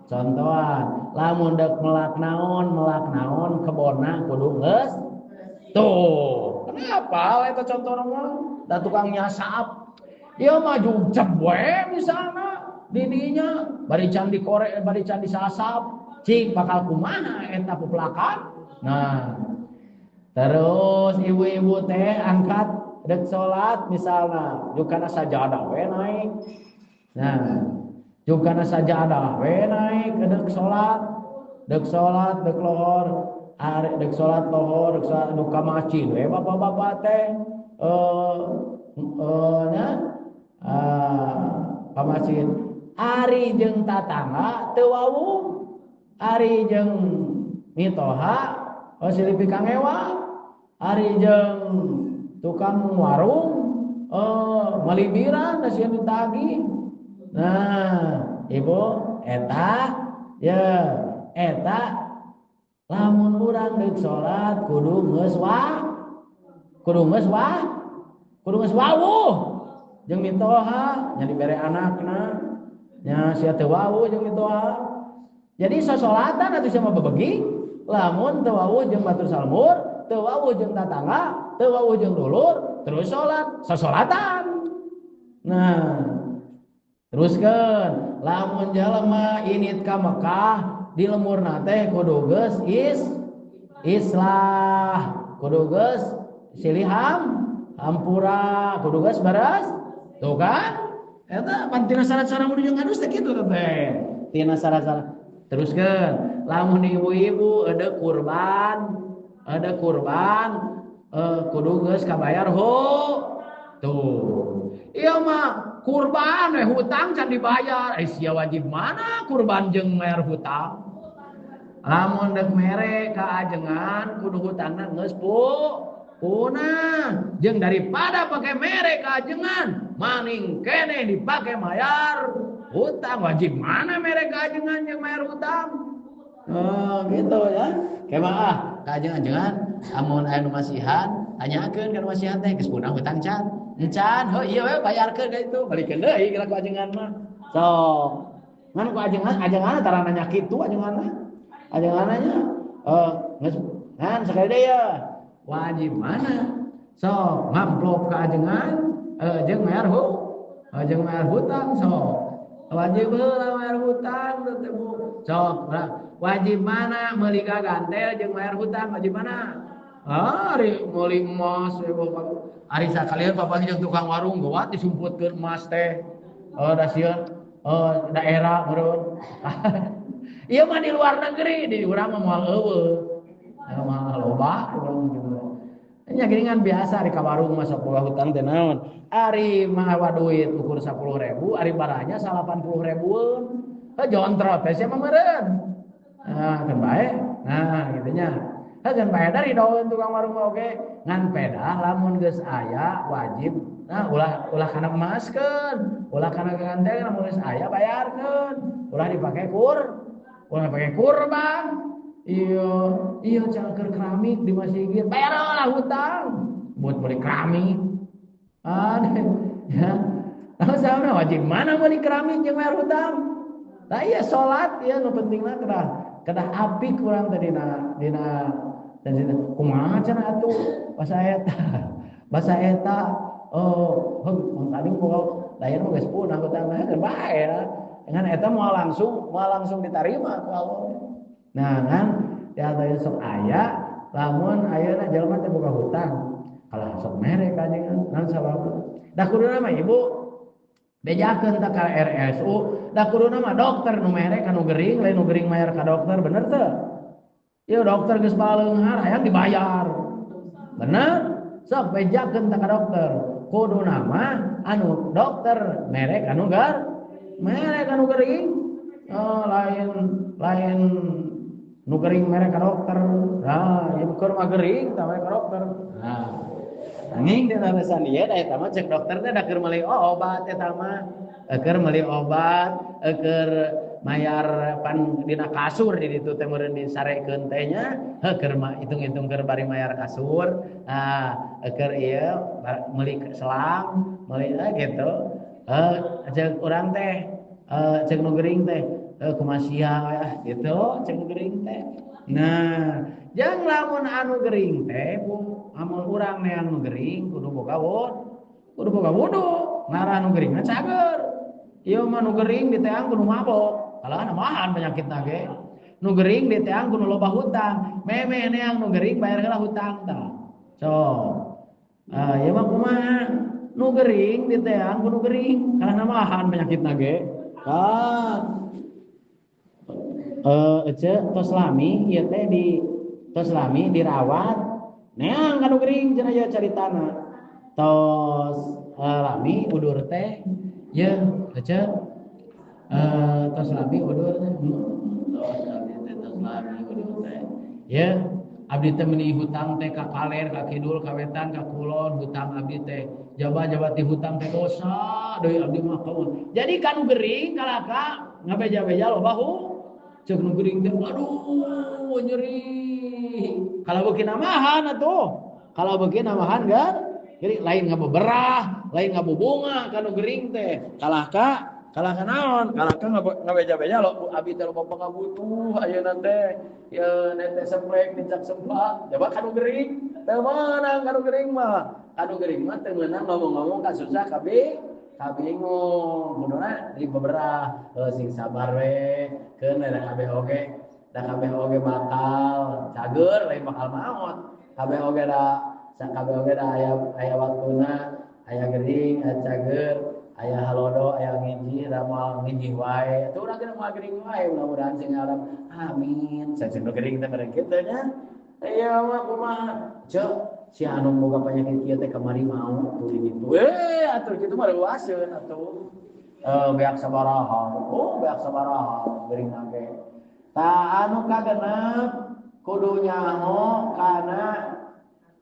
Contohan lamun dek melak naon kebonna kudu geus tuh. Kenapa eta contohna mah? Da tukang nyasap. Ieu mah jujeb we misalna di dinya bari can dikorek bari can disasap, cing bakal kumaha eta pepelakan. Nah, terus ibu-ibu teh angkat dek salat misalna jukana sajadah we naik. Nah, jukana sajadah we naik dek salat dek lohor. Arek dek salat lohor, dek salat anu ka masjid we bapak-bapak teh ka masjid. Ari jeung tatangga teu wawuh. Ari jeung mitoha silih pikang ewa. Ari jeung tukang warung malibiran da sieun ditagih. Nah, ibu eta lamun urang deuk salat kudu geus wawuh jeung mitoha nya dibere anakna nya sia teu wawuh jeung mitoha. Jadi sasolatan atuh sia mah bebegi lamun teu wawuh jeung batur salmur, teu wawuh jeung tatangga, teu wawuh jeung dulur, terus sasolatan. Nah, teruskeun lamun jalema init ka Mekah di lemurna teh kudu geus islah, kudu geus silih hampura, kudu geus beres. Tuh kan? Eta pantina syarat-syarat wudu jeung adus teh kitu teh. Tina syarat-syarat. Teruskeun lamun ibu-ibu ada kurban kudu geus kabayar tuh. Ieu mah kurban hutang can dibayar. Sia wajib mana kurban jeung bayar hutang? Lamun dek mere kaajengan kudu hutangna geus Punah jeung daripada pakai merek kajengan maning keneh dipakai mayar hutang. Wajib mana merek kajengan jeung mayar hutang. Oh gitu ya. Kemah kajengan-jengan amun aya nu masihan tanyakeun ka masihan teh geus punah hutang can. Encan, heuh ieu we bayarkeun ka itu balikeun deui ka kajengan mah. Sok. Ngan ku ajengan tara nanya kitu ajengan. Ajengan nya geus ngan sakali deui ya. Wajib mana? So, ngamplop ke ajengan, jeung mayar hutang, so. Wajib heula mayar hutang teh Bu. So, wajib mana meuli gagantel jeung mayar hutang wajib mana? Ari meuli emas ari sakalian bapak jeung tukang warung geuwat disumputkeun emas teh. Da sieun daerah meureun. Ieu mah di luar negeri, di urang mah moal eueuh. Mah loba urang juga. Nya geuningan biasa di ka warung masuk boga hutang teh naon. Ari mawa duit ukur 10.000, ari baranya 80.000-eun. Jontrot teh sia mah meureun. Nah, kan bae. Nah, kitu nya. Hageun bae dari daun tukang warung oge ngan pedah lamun geus aya wajib. Nah, ulah kana emaskeun, ulah kana ganteng lamun geus aya bayarkeun. Ulah dipake kurban. Iya cangker keramik di masjid bayar lah hutang buat beli keramik ya sama wajib mana beli keramik yang bayar hutang lah iya sholat ya nu pentingna kedah apik kurang tadi dina kumaha cenah atuh bahasa eta tadi kok lain mah geus punah hutang mah geus bae dengan eta moal langsung diterima ku Allah. Nah kan ya tadi sok aya lamun ayeuna jelema teh boga hutang kalah sok mere kajengan naon sabab da kuduna mah ibu bejakeun teh ka RSU da kuduna mah dokter nu mere ka nu gering lain nu gering mayar ka dokter bener teu ieu dokter geus baleunghar hayang dibayar bener sok bejakeun teh ka dokter kuduna mah anu dokter mere ka nu gering lain nu gering mere ka dokter. Nah, ieu keur mah gering tah mere ka dokter. Nah, nanging dina alasan ieu da eta mah cek dokter teh da keur meuli obat eta mah. Keur meuli obat, keur mayar pan dina kasur di ditu teh meureun disarekeun teh nya, keur mah hitung-hitung keur bari mayar kasur. Nah, keur ieu meuli selang, meuli gitu. Cek urang teh cek nu gering teh kumasia ya gitu cek gering teh. Nah, jang lamun anu gering teh amun urang ne anu gering kudu boga wudu. Ngarah anu gering cager. Ieu mah nu gering di teang kudu mabok. Kalahna mahan penyakitna ge. Nu gering di teang kudu loba hutang. Meme neang nu gering bayar heula hutang tah. So, ieu mah kumaha? Nu gering di teang kudu gering. Kalahna mahan penyakitna ge. Tos lami ieu teh tos lami dirawat neang kanu gering cenah aya caritana tos lami udur teh ieu tos lami udur teh ya abdi teh meuni hutang teh ka kaler ka kidul ka wetan ka kulon hutang abdi teh jabat-jabat di hutang teh dosa deui abdi mah kaun jadi kanu gering kalaka ngabeja-beja loba cek nu gering teh aduh nyeri kalau beuki namahan atuh kalau beuki namahan jadi lain ngabeberah lain ngabubunga kanu gering teh kalaka naon kalaka ngabeja-beja lo abi teh loba pangabutuh ayeuna teh ya nete semplek dicak sempak coba kanu gering teh meunang kanu gering mah teh meunang ngomong-ngomong ka susah kabingung kuduna di beberapa sing sabar we keun da kabeh oge bakal cager lain bakal maot kabeh oge da aya waktuna aya gering aya cager aya halodo aya ngiji ramal ngiji wae teu urang geus moal gering wae mudah-mudahan sing alam amin cacing gering teh bareng kitu nya aya mah kumaha ceu si anu boga penyakit kieu teh kamari mau tuh gitu. Atuh kitu mah luaseun atuh. Beak sabaraha geuring ge. Tah anu kagenep kudu nyaho kana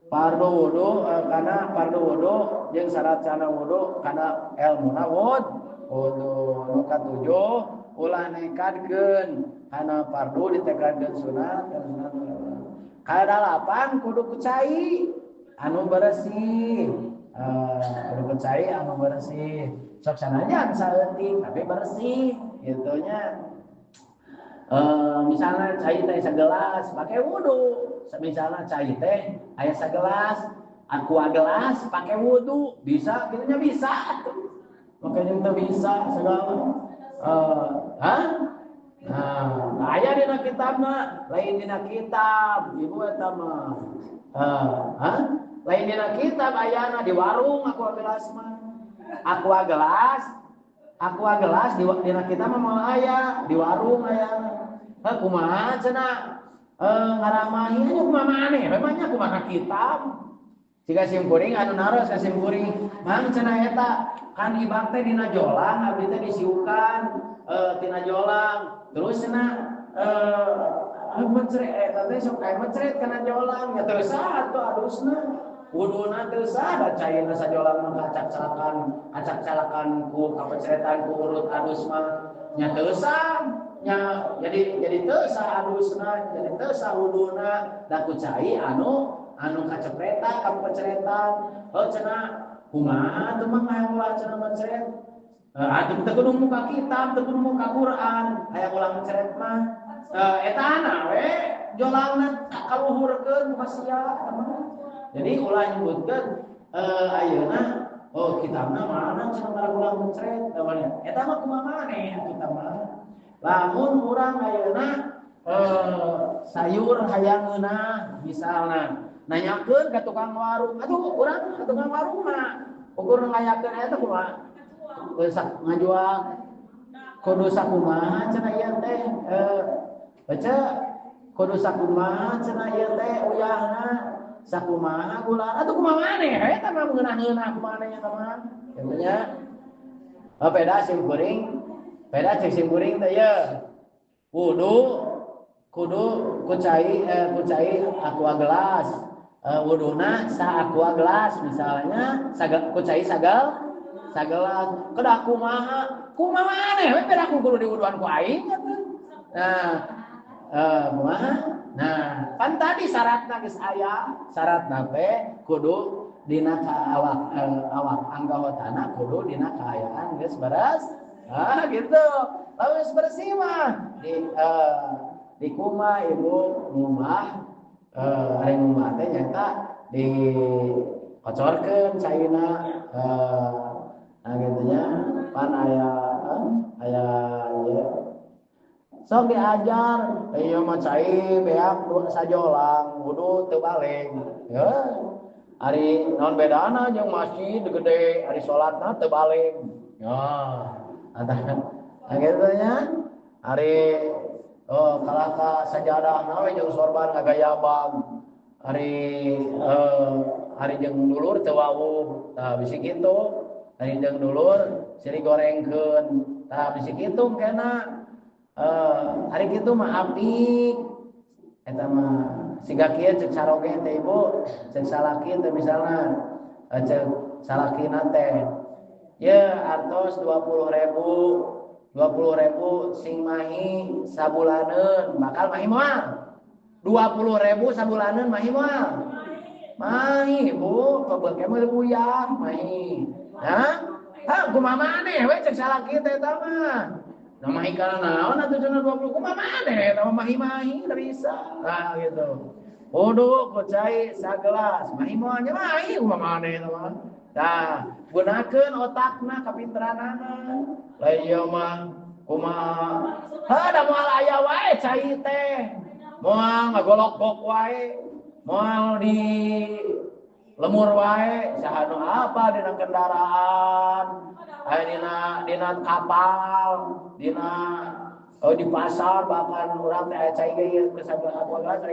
Fardu wudu karena fardu wudu jeung syarat kana wudu kana ilmuna wudu nu katujuh ulah nekadkeun kana fardu ditekadkeun sunat kana sunat kadalapan kudu kucai anu bersih kudu kucai anu bersih sok sanajan saeutik tapi bersih gitu nya. Misalnya cai teh segelas pakai wudu, misalnya cai teh aya segelas, aqua gelas pakai wudu, bisa, gitunya bisa. Makanya itu bisa segala. Nah, aya dina kitabna, lain dina kitab, ibu eta mah. Lain dina kitab ayana di warung aqua gelas mah. Aqua gelas di dina kitab mah aya, di warung aya. Kumaha cenah ngaramahi nya kumaha maneh memangnya kumaha kitab siga simkuring anu naros ka simkuring mang cenah eta kan ibak teh dina jolang abdi teh disiukan tina jolang terus cenah mencret eta teh sok kae mencret kana jolang ya teu sah atuh adusna wuduna teu sah da cairna sajolang mah acak-calakan ku kapecretan ku urut adus mah nya teu sah nya jadi teu sah adusna jadi teu sah wuduna da kucai anu kacepretan kapecretan cenah kumaha teu mah hayang ulah cenah mencret atuh teu kudu muka kitab teu kudu muka Quran hayang ulah mencret mah eta na we jolangna kaluhurkeun muka sia jadi ulah nyebutkeun ayeuna kitabna mana cenah ulah mencret eta mah kumaha maneh kitab mah lamun urang ayeuna sayur hayang ngeunah misalna nanyakeun ka tukang warung atuh urang ka tukang warung mah ukur ngayakeun eta kumaha ngajual kudu sakumaha cenah ieu teh baca kudu sakumaha cenah ieu teh uyahna sakumaha gula atuh kumaha maneh eta mah ngeunah-ngeunah kumaha nya mah katanya beda cek simkuring teh ya wudu kudu kucai aqua gelas wuduna sa aqua gelas misalnya kucai sagelas kedah kumaha maneh we beda ku kudu diwuduan ku aing kumaha nah kan tadi syaratna geus aya syaratna teh kudu dina awak anggotana kudu dina kaayaan geus beres gitu. Lalu bersih mah di kuma ibu ngumah hari ngumah teh nyata di kocorkeun caina gitu nya pan aya ieu sok diajar ieu mah cai beak sajolang wudu teu baleng ari naon bedana jeung masjid gede ari salatna teu baleng gitu nya hari kalaka sajadah nawe jeung sorban ngagayabang hari jeung dulur teu wawuh tah bisi kitu hari jeung dulur siri gorengkeun tah bisi kitu kena hari kitu mah apik eta mah siga kieu ceuk saroge teh ibu ceuk salaki teh misalna ceuk salakina teh ya artos 20.000 sing mahi sabulaneun bakal mahi moal 20.000 sabulaneun mahi moal mahi bu pabeuke mah uyah mahi kumaha maneh we ceuk salaki teh eta mah nah mahi kana naon atuh cenah 20 kumaha maneh eta mah mahi teu bisa gitu wudu kucai sagelas mahi moal nya mahi kumaha maneh eta mah nah gunakeun otakna kapinteranana lain ieu mah kumaha da moal aya wae cai teh moal ngagolok-golok wae moal di lemur wae saha nu apa dina kendaraan aya dina kapal dina di pasar bahkan urang teh aya cai ge kesabean apa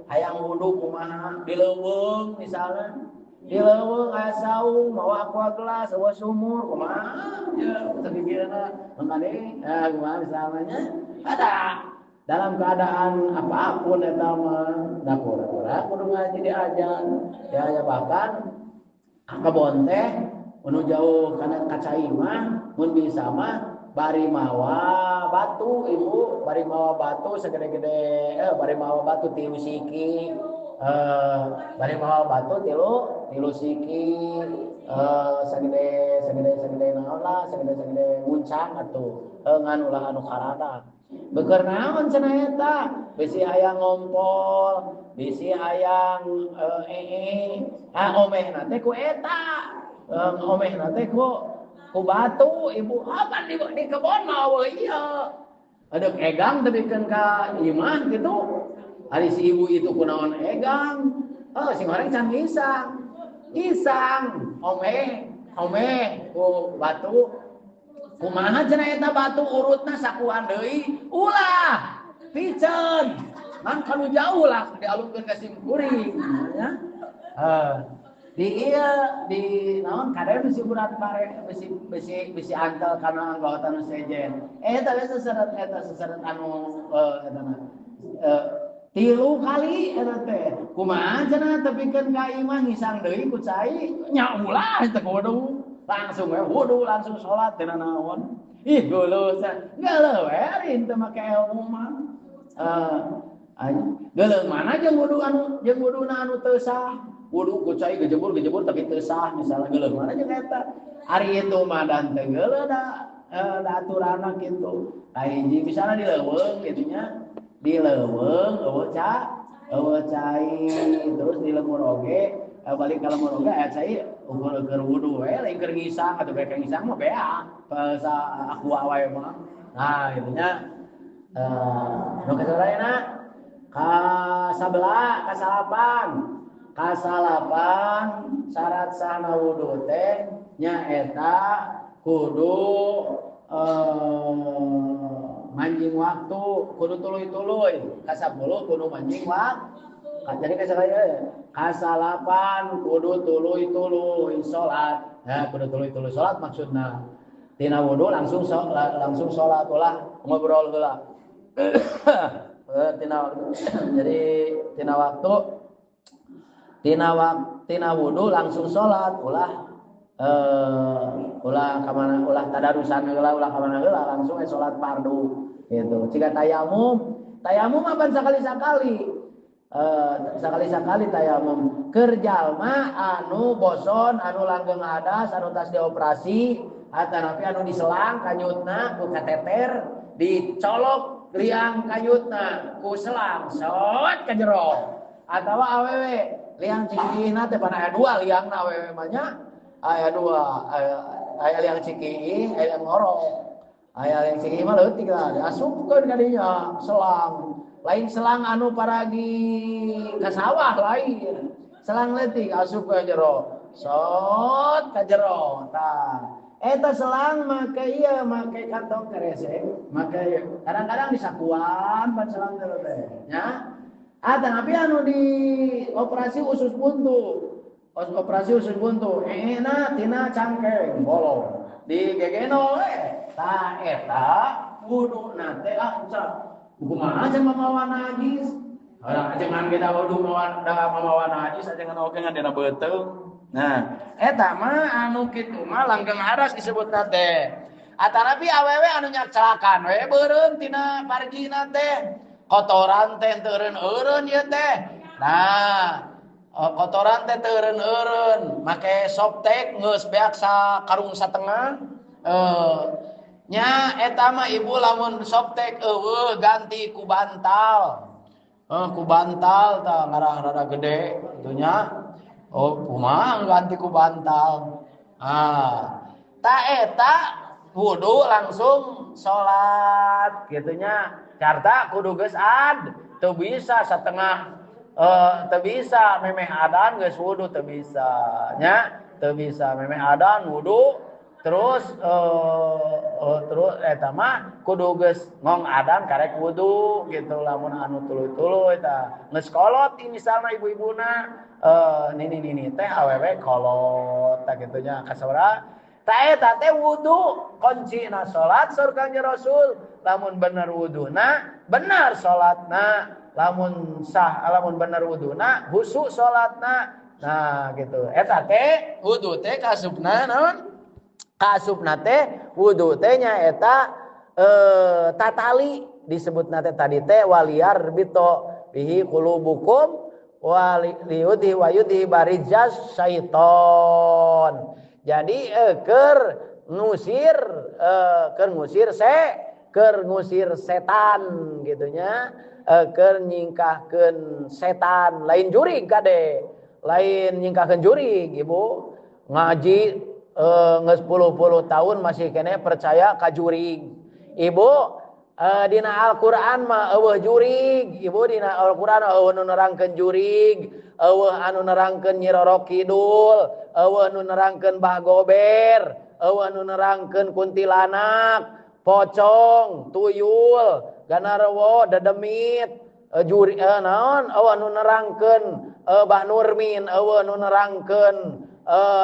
hayang wudu kumaha di leuweung misalna di leuweung aya saung mawa aqua gelas mawa sumur kumaha ya teu dikirana mangkane kumaha misalnya ada dalam keadaan apapun eta mah da pura-pura kudu ngaji diajan ya bahkan kebon teh anu jauh kana kacai mah mun bisa mah bari mawa batu ibu bari mawa batu segede-gede bari mawa batu tilu siki bari mawa batu tilu siki segede naon lah segede muncang atuh ngan ulah anu karada beker naon cenah eta bisi hayang ngompol bisi hayang omehna teh ku eta omehna teh ku batu ibu apa di kebon mah iya ada egang tebikeun ka imah gitu ari si ibu itu kunaon egang sing orang can isang omeh ku batu kumaha cenah eta batu urutna sakuan deui ulah piceun man kanu jauh lah dialungkeun ka simkuring ya di naon kadang bisi berat bare bisi antel kana anggota nu sejen eta seseret anu eta mah tilu kali eta teh kumaha cenah tepikeun ka imah ngisang deui ku cai nya ulah teh kudu langsung wudu langsung salat teh naon ih geuleuh we ari teu make ilmu mah geuleuh mana jeung wuduna anu teu sah wudu ku cai gejebur tapi teu sah misalnya geuleuh mana jeung eta ari itu mah dan teu geuleuh da aturanna kitu hiji misalnya dileuweung kitu nya dileuweung eueuh cai terus dilemur oge balik ka lemur oge aya cai keur wudu we lain keur ngisang atuh bae ngisang mah bea sa aku wae mah nah kitu nya nu kasalayana kasalapan syarat sahna wudu teh nyaeta kudu manjing waktu kudu tuluy-tuluy kasapuluh kudu manjing waktu jadi kasalapan kudu tuluy-tuluy salat ya kudu tuluy-tuluy salat maksudna tina wudu langsung salat ulah ngobrol heula jadi tina wudu langsung salat ulah ulah tadarusan heula ulah kamana heula langsung salat fardu gitu. Jika tayamum apa sekali tayamum keur jalma anu boson anu langgeng hadas anu tas dioperasi atanapi anu diselang kanyutna ku kateter dicolok liang kanyutna ku selang sot ka jero atawa awewe liang cikihna teh pan aya dua liangna awewe mah nya aya dua aya liang cikih aya liang ngorok aya liang cikih mah leutik lah diasupkeun ka dinya selang lain selang anu paragi ka sawah lain selang leutik asup ka jero sot ka jero tah eta selang make kantong keresek make kadang-kadang disakuan pan selang teh nya tapi anu di operasi usus buntu tina cangkeng bolong di gegeno ta eta wuduna teh kumaha aja mamawa najis jangan kita wudu mamawa najis aja ngan oge ngadena beuteung nah eta mah anu kitu mah langgeng hadas disebutna teh atanapi awewe anu nyacalakan we beureum tina pargina teh kotoran teh teu eureun ieu teh nah kotoran teh teu eureun make softtek geus beak sakarung satengah nya eta mah ibu lamun softtek eueuh ganti ku bantal tah ngarah rada gede kitu nya kumaha ganti ku bantal ta eta wudu langsung salat kitu nya carta kudu geus teu bisa satengah teu bisa memeh adan geus wudu teu bisa nya teu bisa memeh adan wudu terus eta mah kudu geus ngong adan karek wudu gitu lamun anu tuluy-tuluy eta geus kolot misalna ibu-ibuna nini teh awewe kolot tah kitu nya kasabaraha Ta eta teh wudu kuncina salat saur Kanjeng Rasul. Lamun bener wuduna, bener salatna. Lamun bener wuduna, husuk salatna. Nah, gitu. Eta teh wudu teh kasupna naon? Kasupna teh wudu teh nyaeta tatali disebutna teh tadi teh waliyar bito bihi qulubukum waliyudhi wayudhi barijas syaiton. Jadi keur ngusir setan gitunya, keur nyingkahkeun setan, lain jurig kade, lain nyingkahkeun jurig ibu. Ngaji geus 10 tahun masih kene percaya ka jurig. Ibu dina Al-Qur'an mah eueuh jurig, ibu dina Al-Qur'an eueuh nu nerangkeun jurig, eueuh anu nerangkeun Nyi Roro Kidul, eueuh nu nerangkeun Mbah Gober, eueuh nu nerangkeun kuntilanak, pocong, tuyul, ganarwo, dedemit, juri naon eueuh nu nerangkeun Mbah Nurmin, eueuh nu nerangkeun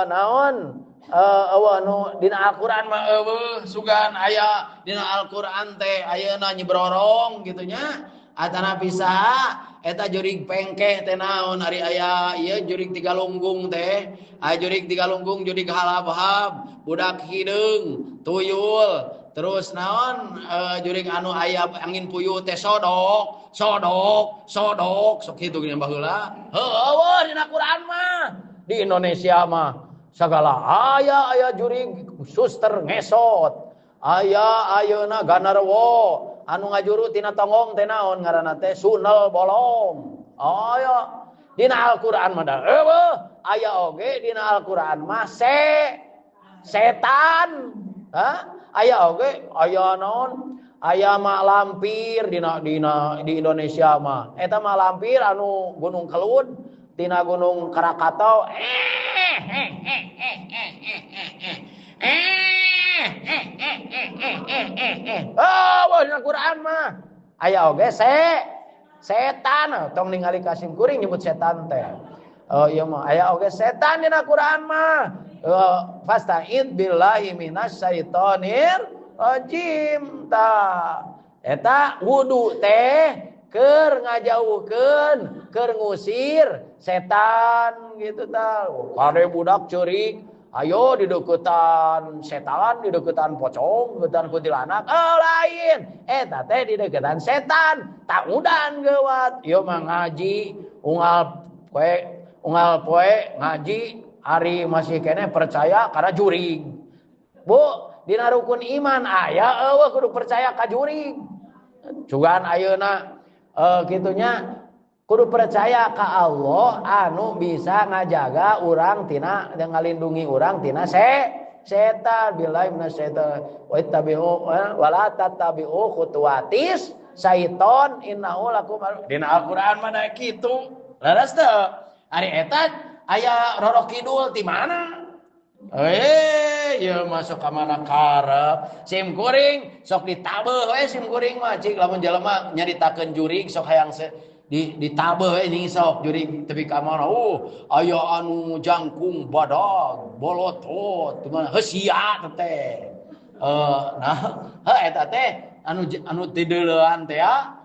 naon eueuh nu dina Al-Qur'an mah eueuh sugan aya dina Al-Qur'an teh ayeuna nyebrorong gitu nya. Atana pisaha eta jurig pengkeh teh naon ari aya ieu jurig Tigalunggung teh, aya jurig Tigalunggung, jurig halab-hab, budak hideung, tuyul, terus naon jurig anu aya angin puyuh teh sodok sok kitu gini baheula. Heueuh dina Qur'an mah. Di Indonesia mah sagala aya jurig suster ngesot, aya ayeuna ganarwo anu ngajuru tina tonggong teh naon ngaranna teh sunel bolong. Aya dina Al-Qur'an mah da eueuh, aya oge dina Al-Qur'an mah setan. Aya oge aya naon? Aya mak lampir di Indonesia mah. Eta mak lampir anu Gunung Kelud tina Gunung Krakatau. Oh, dina Quran mah aya oge setan. Tong ningali Kasim Kuring nyebut setan teh. Oh iya mah aya oge setan dina Quran mah. Fasta'id billahi minasyaitonir rajim ta. Eta wudu teh keur ngajauhkeun, keur ngusir setan gitu ta. Kade budak ceurik ayo di deketan setan, di deketan pocong, di deketan kuntilanak. Lain. Eta teh di deketan setan. Tak udan geuwat. Ieu mah ngaji unggal poe ngaji ari masih kene percaya karena jurig. Bu, dina rukun iman aya eueuh kudu percaya ka jurig. Cugan ayeuna kitunya kudu percaya ka Allah anu bisa ngajaga urang tina ngalindungi urang tina setan. Billahi minasyaiton wa ittabi'u wa la tattabi'u khutuwatis syaiton innahu lakum dina Al-Qur'an mah da kitu. Laras teu ari eta aya Roro Kidul ti mana? Ya masuk ka mana karep. Sim Kuring sok ditabeuh we sim Kuring mah cik lamun jelema nyaritakeun jurig sok hayang ditabeuh we ning sok jurig tepi ka mana. Aya anu jangkung badag, bolotot, gimana heusia teh. Eta teh anu tideulean teh ya.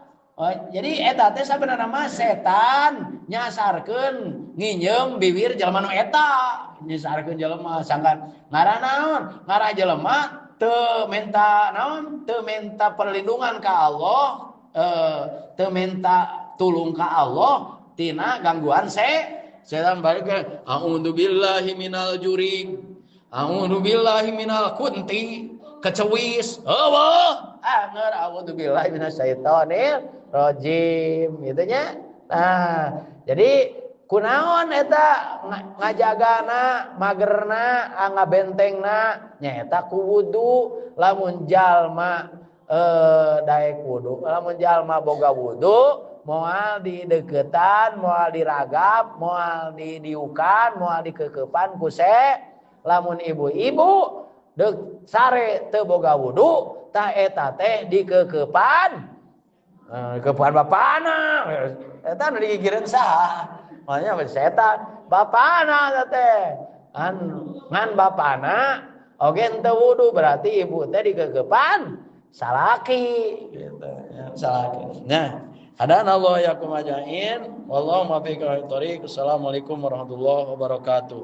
Jadi eta teh sabenerna mah setan nyasarkeun nginjem bibir jelema nu eta, nyasarkeun jelema sangkan ngaran naon? Ngaran jelema teu menta naon? Teu menta perlindungan ka Allah, teu menta tulung ka Allah tina gangguan setan balik ke a'udzu billahi minal jurig, a'udzu billahi minal kunti, kecewis. Eueuh, angeur a'udzu billahi minasyaitonir rajim gitu nya. Nah, jadi kunaon eta ngajagana magerna ngabentengna nyaeta ku wudu. Lamun jalma daek wudu, lamun jalma boga wudu moal di deketan, moal diragap, moal didiukan, moal dikeukepan ku lamun ibu-ibu deuk sare teu boga wudu tah eta teh dikeukepan kepan bapana eta nu digigireun saha makanya setan bapana teh ngan bapana Oke ente wudu berarti ibu teh digegepan salaki gitu ya, salaki. Nah, hadana Allah yakum ajain wallahu muwaffiq ila thoriq. Assalamualaikum warahmatullahi wabarakatuh.